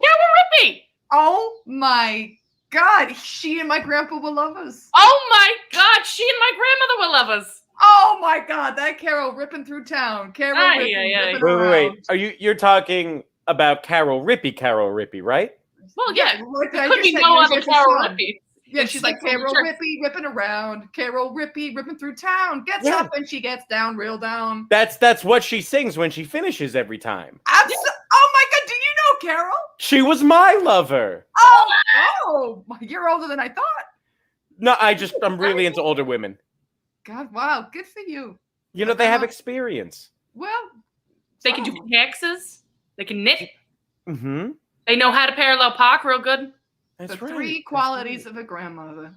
Carol Rippey. Oh my God, she and my grandpa were lovers. Oh my God, she and my grandmother were lovers. Oh my God, that Carol ripping through town. Carol ripping Wait. around. Are you're talking about Carol Rippey, right? Well, yeah. Like There I could just be said, no yours other like a Carol son. Rippey. Yeah, she's like Central New Carol Jersey. Rippey ripping around. Carol Rippey ripping through town. Gets Yeah. up and she gets down, real down. That's what she sings when she finishes every time. Oh my God, do you know Carol? She was my lover. Oh, you're older than I thought. No, I'm really into older women. God, wow, good for you. You know, they have experience. Well, They can do taxes. They can knit. Mm-hmm. They know how to parallel park real good. That's the right. three qualities of a grandmother.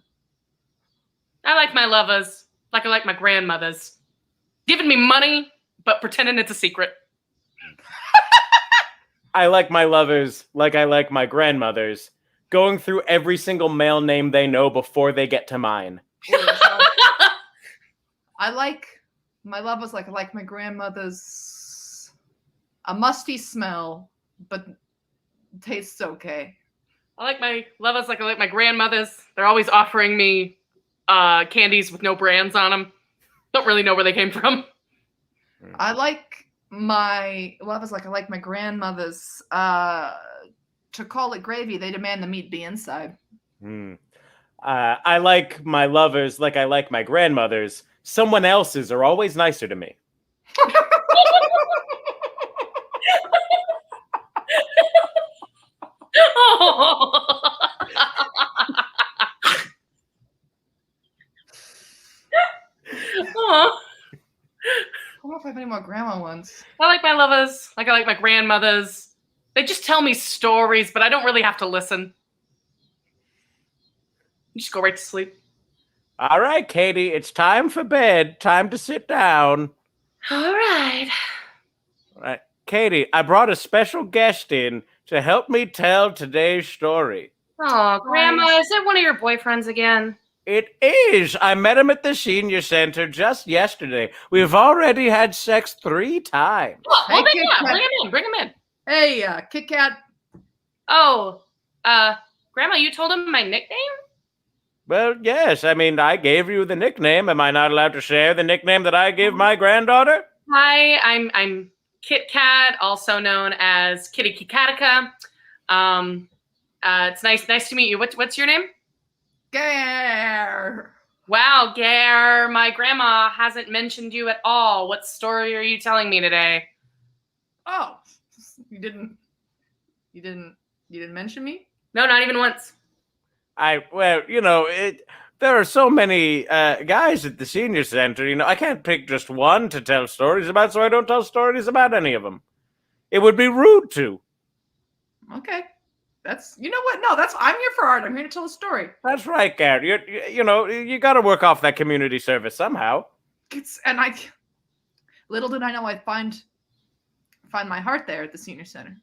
I like my lovers like I like my grandmothers. Giving me money, but pretending it's a secret. I like my lovers like I like my grandmothers, going through every single male name they know before they get to mine. I like my lovers like I like my grandmother's. A musty smell, but tastes okay. I like my lovers like I like my grandmothers. They're always offering me candies with no brands on them. Don't really know where they came from. I like my lovers like I like my grandmother's. To call it gravy, they demand the meat be inside. I like my lovers like I like my grandmothers. Someone else's are always nicer to me. Oh. I don't know if I have any more grandma ones. I like my lovers like I like my grandmothers. They just tell me stories, but I don't really have to listen. You just go right to sleep. All right, Katie, it's time for bed. Time to sit down. All right. All right, Katie, I brought a special guest in to help me tell today's story. Oh, Grandma, is it one of your boyfriends again? It is. I met him at the senior center just yesterday. We've already had sex 3 times. Oh, Hey, well, then, Kit yeah, Kat. bring him in. Hey, Kit Kat. Oh, Grandma, you told him my nickname? Well, yes. I mean, I gave you the nickname. Am I not allowed to share the nickname that I give my granddaughter? Hi, I'm Kit Kat, also known as Kitty Kikatica. It's nice to meet you. What's your name? Gare. Wow, Gare, my grandma hasn't mentioned you at all. What story are you telling me today? Oh, you didn't mention me? No, not even once. Well, you know, there are so many guys at the senior center. You know, I can't pick just one to tell stories about, so I don't tell stories about any of them. It would be rude to. Okay. That's you know what? No, I'm here for art. I'm here to tell a story. That's right, Gary. You got to work off that community service somehow. Little did I know I'd find my heart there at the senior center.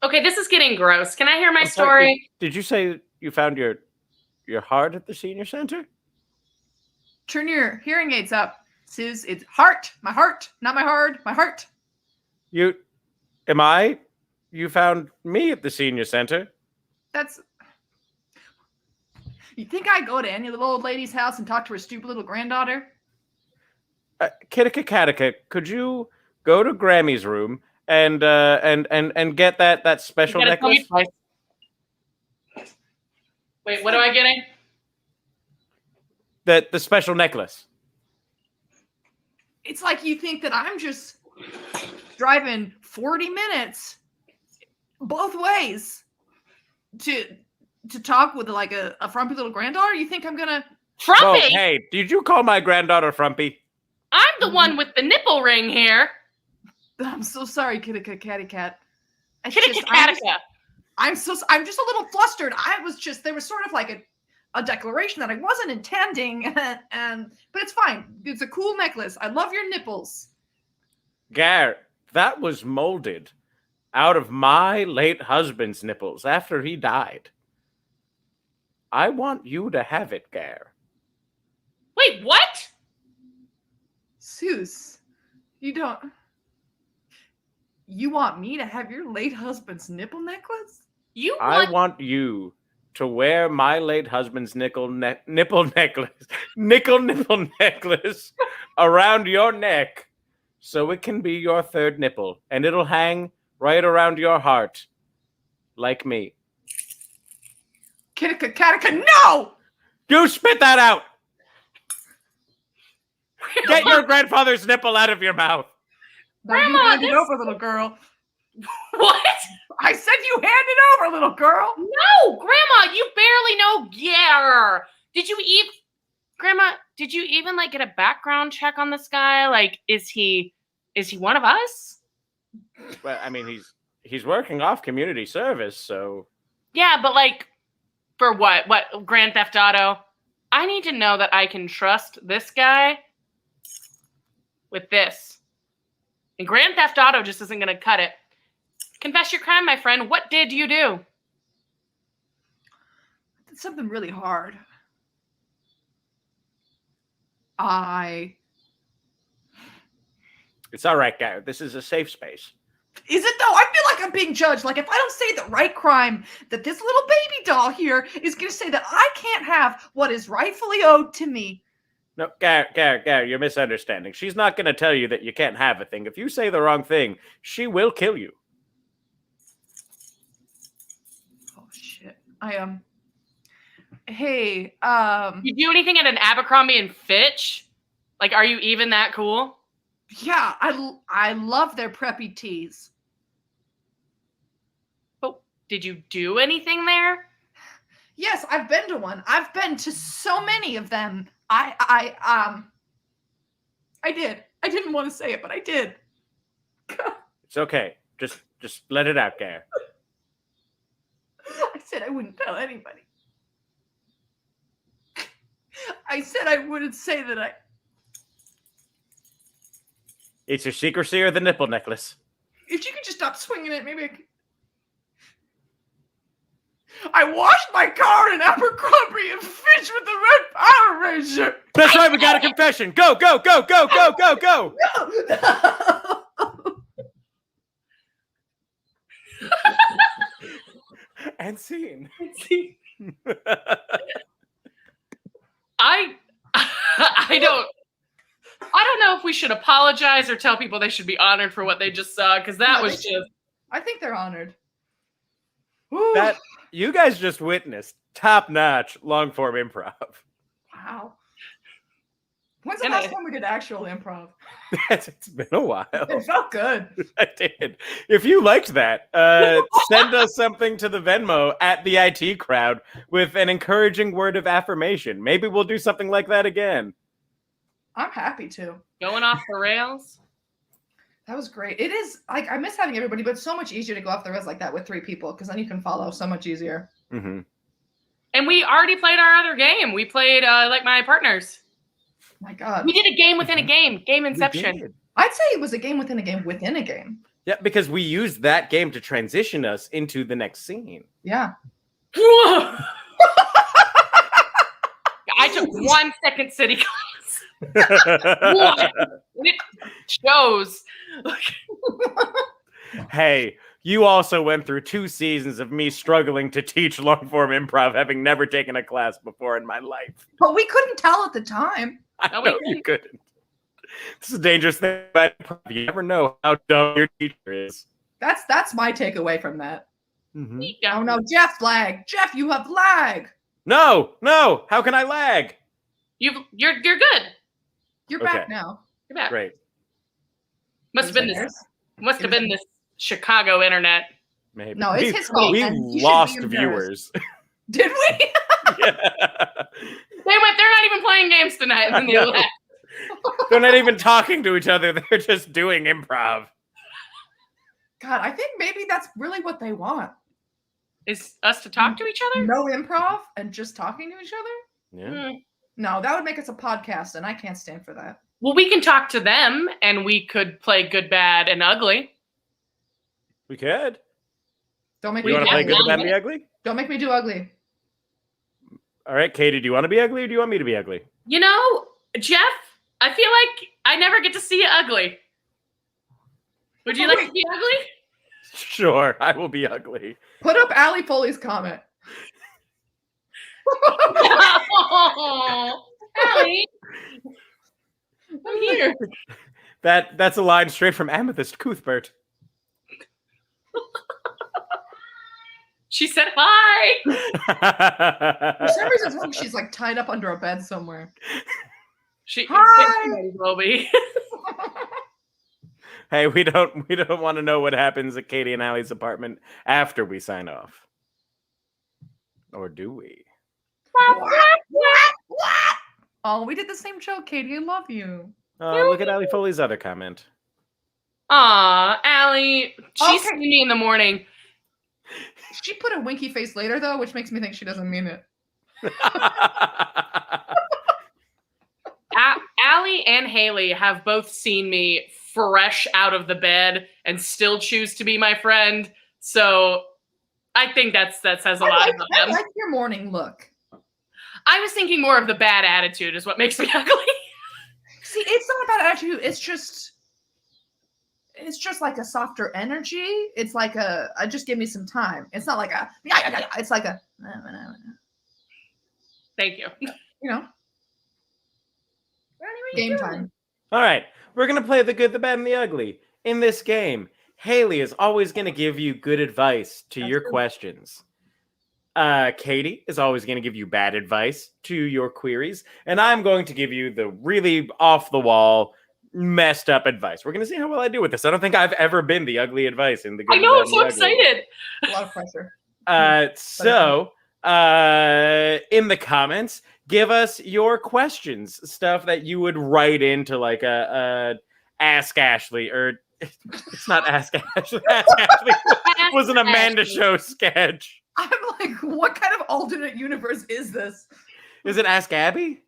Okay, this is getting gross. Can I hear my story? Did you say you found your heart at the senior center? Turn your hearing aids up, Suze. It's heart. My heart, not my heart. My heart. You found me at the senior center. You think I go to any little old lady's house and talk to her stupid little granddaughter? Kittica, could you go to Grammy's room and get that special necklace? Wait, what am I getting? The special necklace. It's like you think that I'm just driving 40 minutes both ways to talk with like a frumpy little granddaughter. You think I'm gonna Frumpy? Oh, hey, did you call my granddaughter frumpy? I'm the one with the nipple ring here. I'm so sorry, Kittica Catty Cat. Kittica. I'm just a little flustered. There was sort of like a declaration that I wasn't intending, but it's fine. It's a cool necklace. I love your nipples. Gar, that was molded out of my late husband's nipples after he died. I want you to have it, Gar. Wait, what? Seuss, you want me to have your late husband's nipple necklace? I want you to wear my late husband's nipple necklace around your neck so it can be your third nipple, and it'll hang right around your heart, like me. Kittica, no! You spit that out! Get your grandfather's nipple out of your mouth. Grandma, hand it over, little girl. What? I said you hand it over, little girl. No, Grandma, you barely know Gare. Grandma, did you even like get a background check on this guy? Like, is he one of us? Well, I mean, he's working off community service, so. Yeah, but like, for what? What, Grand Theft Auto? I need to know that I can trust this guy with this. And Grand Theft Auto just isn't going to cut it. Confess your crime, my friend. What did you do? I did something really hard. It's all right, Garrett. This is a safe space. Is it though? I feel like I'm being judged. Like if I don't say the right crime, that this little baby doll here is going to say that I can't have what is rightfully owed to me. No, Garrett, you're misunderstanding. She's not going to tell you that you can't have a thing. If you say the wrong thing, she will kill you. Oh shit! Hey, You do anything at an Abercrombie and Fitch? Like, are you even that cool? Yeah, I love their preppy tees. But did you do anything there? Yes, I've been to one. I've been to so many of them. I did. I didn't want to say it, but I did. It's okay. Just let it out, Garrett. I said I wouldn't tell anybody. I said I wouldn't say that I... It's your secrecy or the nipple necklace? If you could just stop swinging it, maybe I could... I washed my car in Abercrombie and Fitch with the red Power Ranger. That's right, we got a confession. Go, go, go, go, go, go, go. No. And scene. I don't know if we should apologize or tell people they should be honored for what they just saw, because that was just... I think they're honored. That you guys just witnessed top-notch long-form improv. Wow. When's the last time we did actual improv? It's been a while. It felt good. I did. If you liked that, send us something to the Venmo at the IT crowd with an encouraging word of affirmation. Maybe we'll do something like that again. I'm happy to. Going off the rails? That was great. It is like I miss having everybody, but it's so much easier to go off the rails like that with 3 people because then you can follow so much easier. Mm-hmm. And we already played our other game. We played like my partners. My God. We did a game within a game. Game Inception. I'd say it was a game within a game within a game. Yeah, because we used that game to transition us into the next scene. Yeah. I took 1 second city class. One. It shows. Hey, you also went through 2 seasons of me struggling to teach long-form improv, having never taken a class before in my life. But we couldn't tell at the time. I know you couldn't. This is a dangerous thing about improv. You never know how dumb your teacher is. That's my takeaway from that. Mm-hmm. Oh no, Jeff lag. Jeff, you have lag. No. How can I lag? You're good. You're Okay. back now. You're back. Great. Must have been this Chicago internet. Maybe. No, it's his fault. We and he should be lost embarrassed. viewers. Did we? Yeah. They're not even playing games tonight, and then they No. left. They're not even talking to each other. They're just doing improv. God, I think maybe that's really what they want. Is us to talk to each other? No improv and just talking to each other? Yeah. No, that would make us a podcast, and I can't stand for that. Well, we can talk to them, and we could play good, bad, and ugly. We could. Don't make You me want to do play ugly. good, bad, and be ugly? Don't make me do ugly. All right, Katie, do you want to be ugly or do you want me to be ugly? You know, Jeff, I feel like I never get to see you ugly. Would you like to be ugly? Sure, I will be ugly. Put up Allie Foley's comment. Oh, Allie. I'm here. That's a line straight from Amethyst Cuthbert. She said hi. For some reason, I think she's like tied up under a bed somewhere. Hi. Will be. Hey, we don't want to know what happens at Katie and Allie's apartment after we sign off. Or do we? Oh, we did the same joke, Katie. I love you. Look at Allie Foley's other comment. Aw, Allie. She's Okay. seen me in the morning. She put a winky face later, though, which makes me think she doesn't mean it. Allie and Haley have both seen me fresh out of the bed and still choose to be my friend. So I think that says a lot about I them. like your morning look. I was thinking more of the bad attitude is what makes me ugly. See, it's not about attitude. It's just like a softer energy. It's like just give me some time. It's not like it's like a, Thank you. you know, game time. All right, we're going to play the good, the bad, and the ugly. In this game, Haley is always going to give you good advice to your questions. Katie is always going to give you bad advice to your queries. And I'm going to give you the really off-the-wall, messed up advice. We're going to see how well I do with this. I don't think I've ever been the ugly advice in the good, I know, the I'm bad, so and the ugly. excited. A lot of pressure. In the comments, give us your questions, stuff that you would write into like a Ask Ashley, or it's not Ask Ashley. Ask Ashley was an Amanda Show sketch. I'm like, what kind of alternate universe is this? Is it Ask Abby?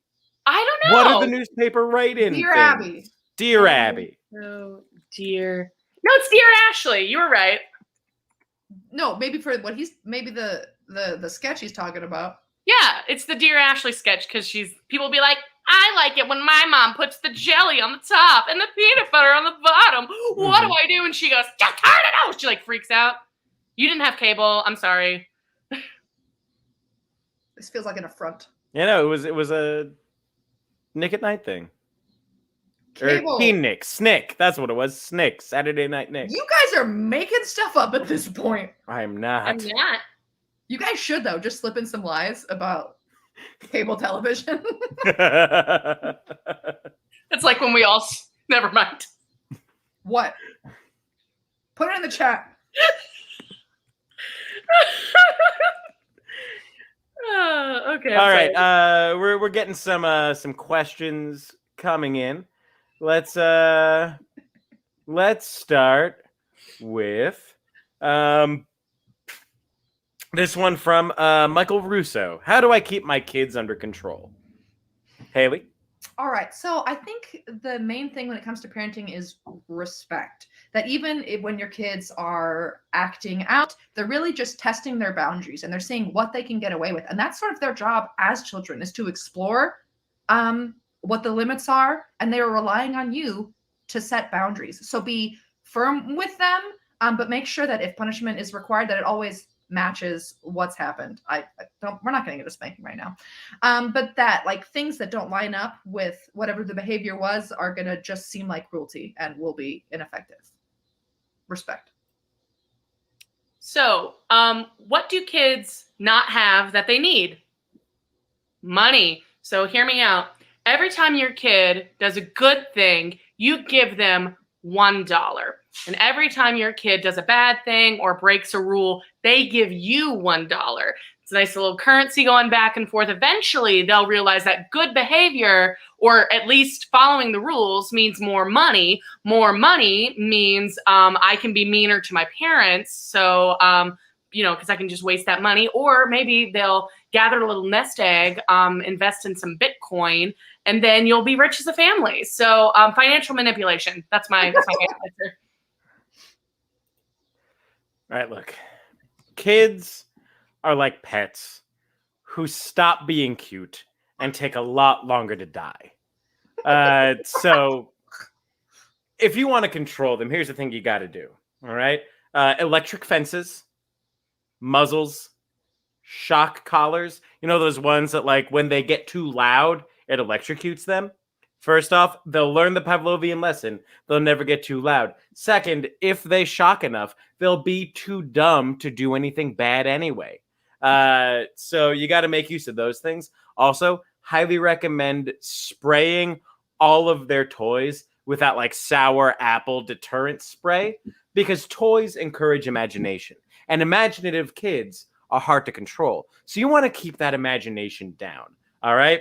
I don't know. What are the newspaper write-in Dear things? Abby. Dear Abby. Oh, dear. No, it's Dear Ashley. You were right. No, maybe for what maybe the sketch he's talking about. Yeah, it's the Dear Ashley sketch because people be like, I like it when my mom puts the jelly on the top and the peanut butter on the bottom. What do I do? And she goes, just turn it out. She like freaks out. You didn't have cable. I'm sorry. This feels like an affront. Yeah, no, it was a Nick at Night thing. Cable. Or Teen Nick, Snick. That's what it was. Snick. Saturday Night Nick. You guys are making stuff up at this point. I'm not. I'm not. You guys should, though, just slip in some lies about cable television. It's like when we all... Never mind. What? Put it in the chat. Okay. All right. We're getting some questions coming in. Let's let's start with this one from Michael Russo. How do I keep my kids under control? Haley? All right. So I think the main thing when it comes to parenting is respect. That even when your kids are acting out, they're really just testing their boundaries and they're seeing what they can get away with. And that's sort of their job as children, is to explore what the limits are. And they are relying on you to set boundaries. So be firm with them, but make sure that if punishment is required, that it always matches what's happened. We're not going to get a spanking right now. But that, like, things that don't line up with whatever the behavior was are going to just seem like cruelty and will be ineffective. Respect. So, what do kids not have that they need? Money. So hear me out. Every time your kid does a good thing, you give them $1. And every time your kid does a bad thing or breaks a rule, they give you $1. It's a nice little currency going back and forth. Eventually, they'll realize that good behavior, or at least following the rules, means more money. More money means I can be meaner to my parents. So, because I can just waste that money. Or maybe they'll gather a little nest egg, invest in some Bitcoin, and then you'll be rich as a family. So financial manipulation. That's my answer. All right, look. Kids are like pets who stop being cute and take a lot longer to die. So if you want to control them, here's the thing you got to do. All right? Electric fences, muzzles, shock collars. You know those ones that, like, when they get too loud, it electrocutes them? First off, they'll learn the Pavlovian lesson. They'll never get too loud. Second, if they shock enough, they'll be too dumb to do anything bad anyway. So you got to make use of those things. Also, highly recommend spraying all of their toys with that, like, sour apple deterrent spray, because toys encourage imagination. And imaginative kids are hard to control. So you want to keep that imagination down. All right?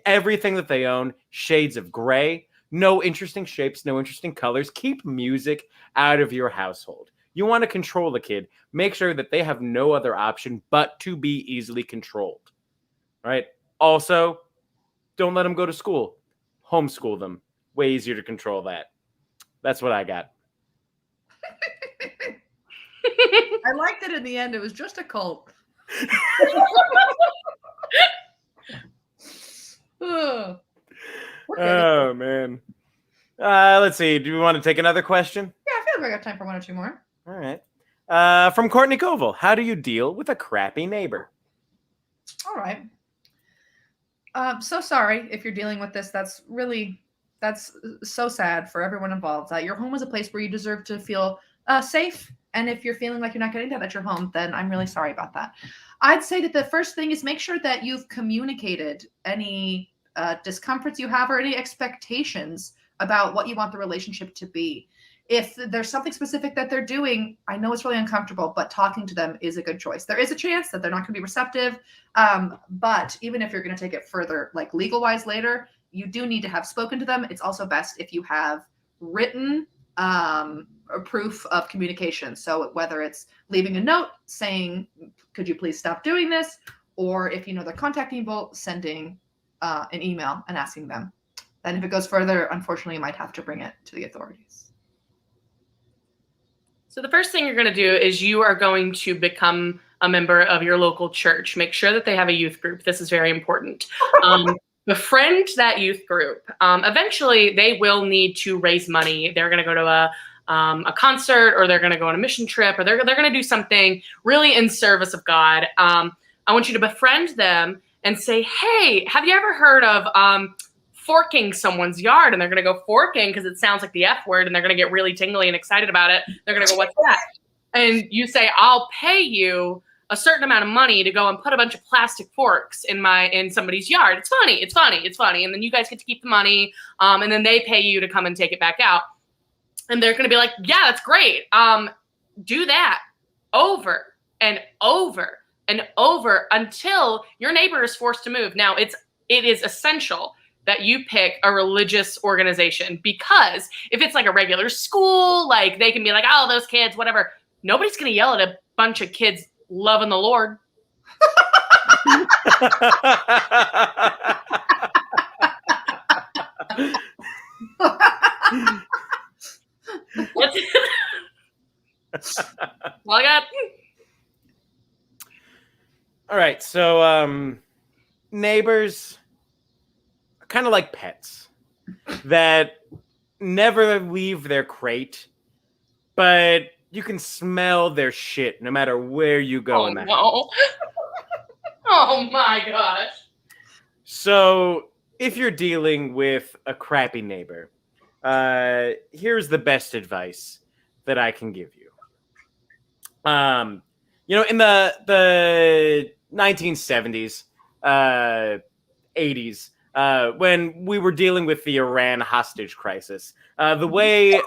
Everything that they own, shades of gray, no interesting shapes, no interesting colors. Keep music out of your household. You want to control the kid. Make sure that they have no other option but to be easily controlled. All right? Also, don't let them go to school. Homeschool them. Way easier to control that. That's what I got. I liked it in the end. It was just a cult. Oh, man. Let's see. Do we want to take another question? Yeah, I feel like I got time for one or two more. All right. From Courtney Koval. How do you deal with a crappy neighbor? All right. So sorry if you're dealing with this. That's so sad for everyone involved. Your home is a place where you deserve to feel safe. And if you're feeling like you're not getting that at your home, then I'm really sorry about that. I'd say that the first thing is make sure that you've communicated any discomforts you have or any expectations about what you want the relationship to be. If there's something specific that they're doing, I know it's really uncomfortable, but talking to them is a good choice. There is a chance that they're not going to be receptive. But even if you're going to take it further, like legal-wise later, you do need to have spoken to them. It's also best if you have written a proof of communication. So whether it's leaving a note saying, could you please stop doing this? Or if you know they're contacting people, sending an email and asking them. Then if it goes further, unfortunately, you might have to bring it to the authorities. So the first thing you're going to do is you are going to become a member of your local church. Make sure that they have a youth group. This is very important. Befriend that youth group. Eventually, they will need to raise money. They're going to go to a concert, or they're going to go on a mission trip, or they're going to do something really in service of God. I want you to befriend them and say, hey, have you ever heard of forking someone's yard? And they're going to go forking because it sounds like the F word, and they're going to get really tingly and excited about it. They're going to go, what's that? And you say, I'll pay you a certain amount of money to go and put a bunch of plastic forks in somebody's yard. It's funny. And then you guys get to keep the money. And then they pay you to come and take it back out. And they're going to be like, yeah, that's great. Do that over and over and over until your neighbor is forced to move. Now, it is essential that you pick a religious organization, because if it's like a regular school, like they can be like, oh, those kids, whatever. Nobody's going to yell at a bunch of kids loving the Lord. Well, I got. All right, so neighbors are kind of like pets that never leave their crate, but you can smell their shit no matter where you go in the house. Oh my gosh. So if you're dealing with a crappy neighbor, here's the best advice that I can give you. In the 1970s, 80s, when we were dealing with the Iran hostage crisis, the way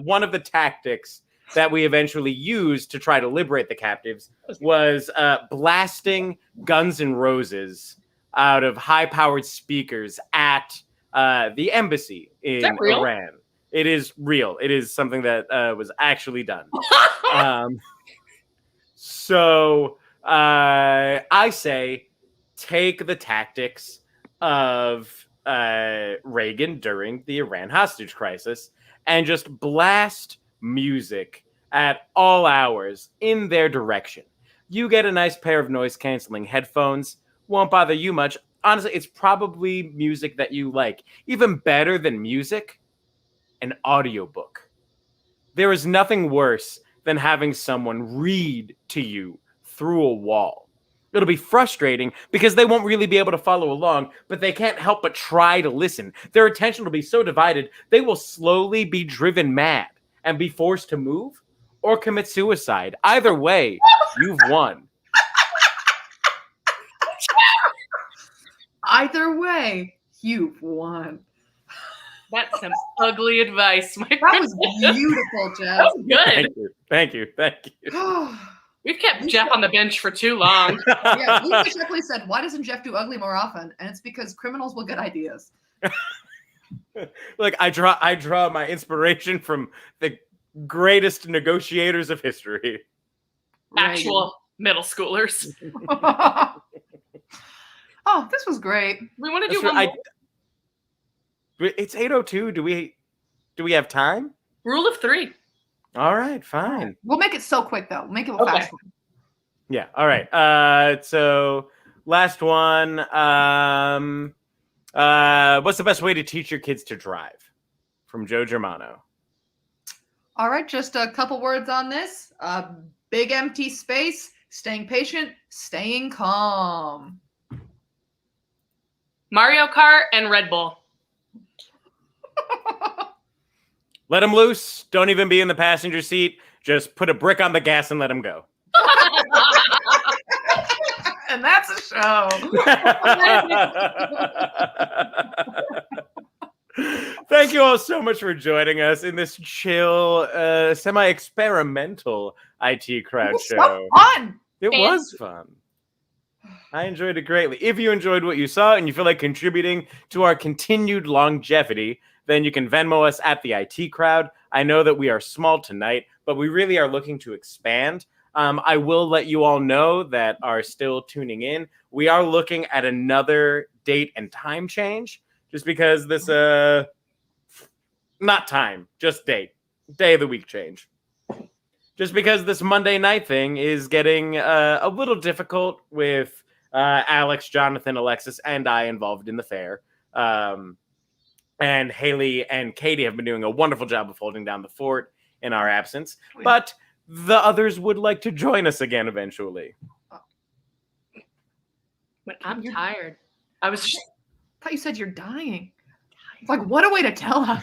one of the tactics that we eventually used to try to liberate the captives was blasting Guns N' Roses out of high-powered speakers at the embassy in Iran. It is real. It is something that was actually done. So I say take the tactics of Reagan during the Iran hostage crisis and just blast music at all hours in their direction. You get a nice pair of noise-canceling headphones. Won't bother you much. Honestly, it's probably music that you like. Even better than music, an audiobook. There is nothing worse than having someone read to you through a wall. It'll be frustrating because they won't really be able to follow along, but they can't help but try to listen. Their attention will be so divided, they will slowly be driven mad and be forced to move or commit suicide. Either way, you've won. Either way, you've won. That's some ugly advice, my friend. That was beautiful, Jeff. That was good. Thank you. We've kept Jeff on the bench for too long. Yeah, Luke definitely said, why doesn't Jeff do ugly more often? And it's because criminals will get ideas. Look, I draw my inspiration from the greatest negotiators of history. Actual middle schoolers. Oh, this was great. We want to do one more. It's 8:02. Do we have time? Rule of 3. All right, fine. We'll make it so quick though. Make it a fast one. Yeah. All right. So last one. What's the best way to teach your kids to drive? From Joe Germano. All right, just a couple words on this. Big empty space, staying patient, staying calm. Mario Kart and Red Bull. Let them loose. Don't even be in the passenger seat. Just put a brick on the gas and let them go. And that's a show. Thank you all so much for joining us in this chill, semi-experimental IT Crowd show. So fun. It was fun. I enjoyed it greatly. If you enjoyed what you saw and you feel like contributing to our continued longevity, then you can Venmo us at the IT Crowd. I know that we are small tonight, but we really are looking to expand. I will let you all know that are still tuning in. We are looking at another date and time change, just because this, not time, just date of the week change. Just because this Monday night thing is getting a little difficult with Alex, Jonathan, Alexis, and I involved in the fair. And Haley and Katie have been doing a wonderful job of holding down the fort in our absence. But the others would like to join us again eventually. But I'm tired. I thought you said you're dying. Like, what a way to tell us.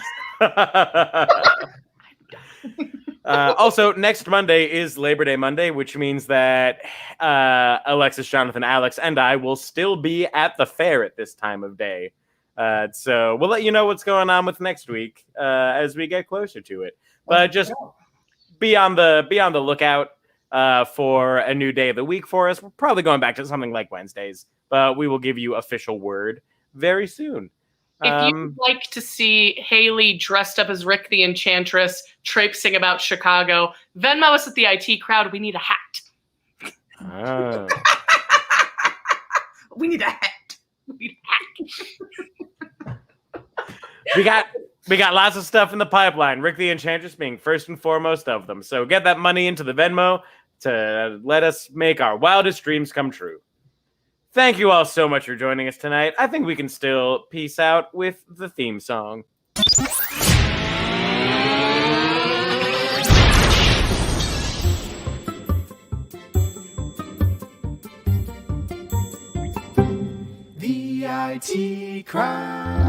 Also, next Monday is Labor Day Monday, which means that Alexis, Jonathan, Alex, and I will still be at the fair at this time of day. So we'll let you know what's going on with next week as we get closer to it. But just be on the lookout for a new day of the week for us. We're probably going back to something like Wednesdays, but we will give you official word very soon. If you'd like to see Haley dressed up as Rick the Enchantress traipsing about Chicago, Venmo us at the IT crowd. We need a hat. Oh. We need a hat. We need a hat. We got lots of stuff in the pipeline. Rick the Enchantress being first and foremost of them. So get that money into the Venmo to let us make our wildest dreams come true. Thank you all so much for joining us tonight. I think we can still peace out with the theme song. The IT Crowd.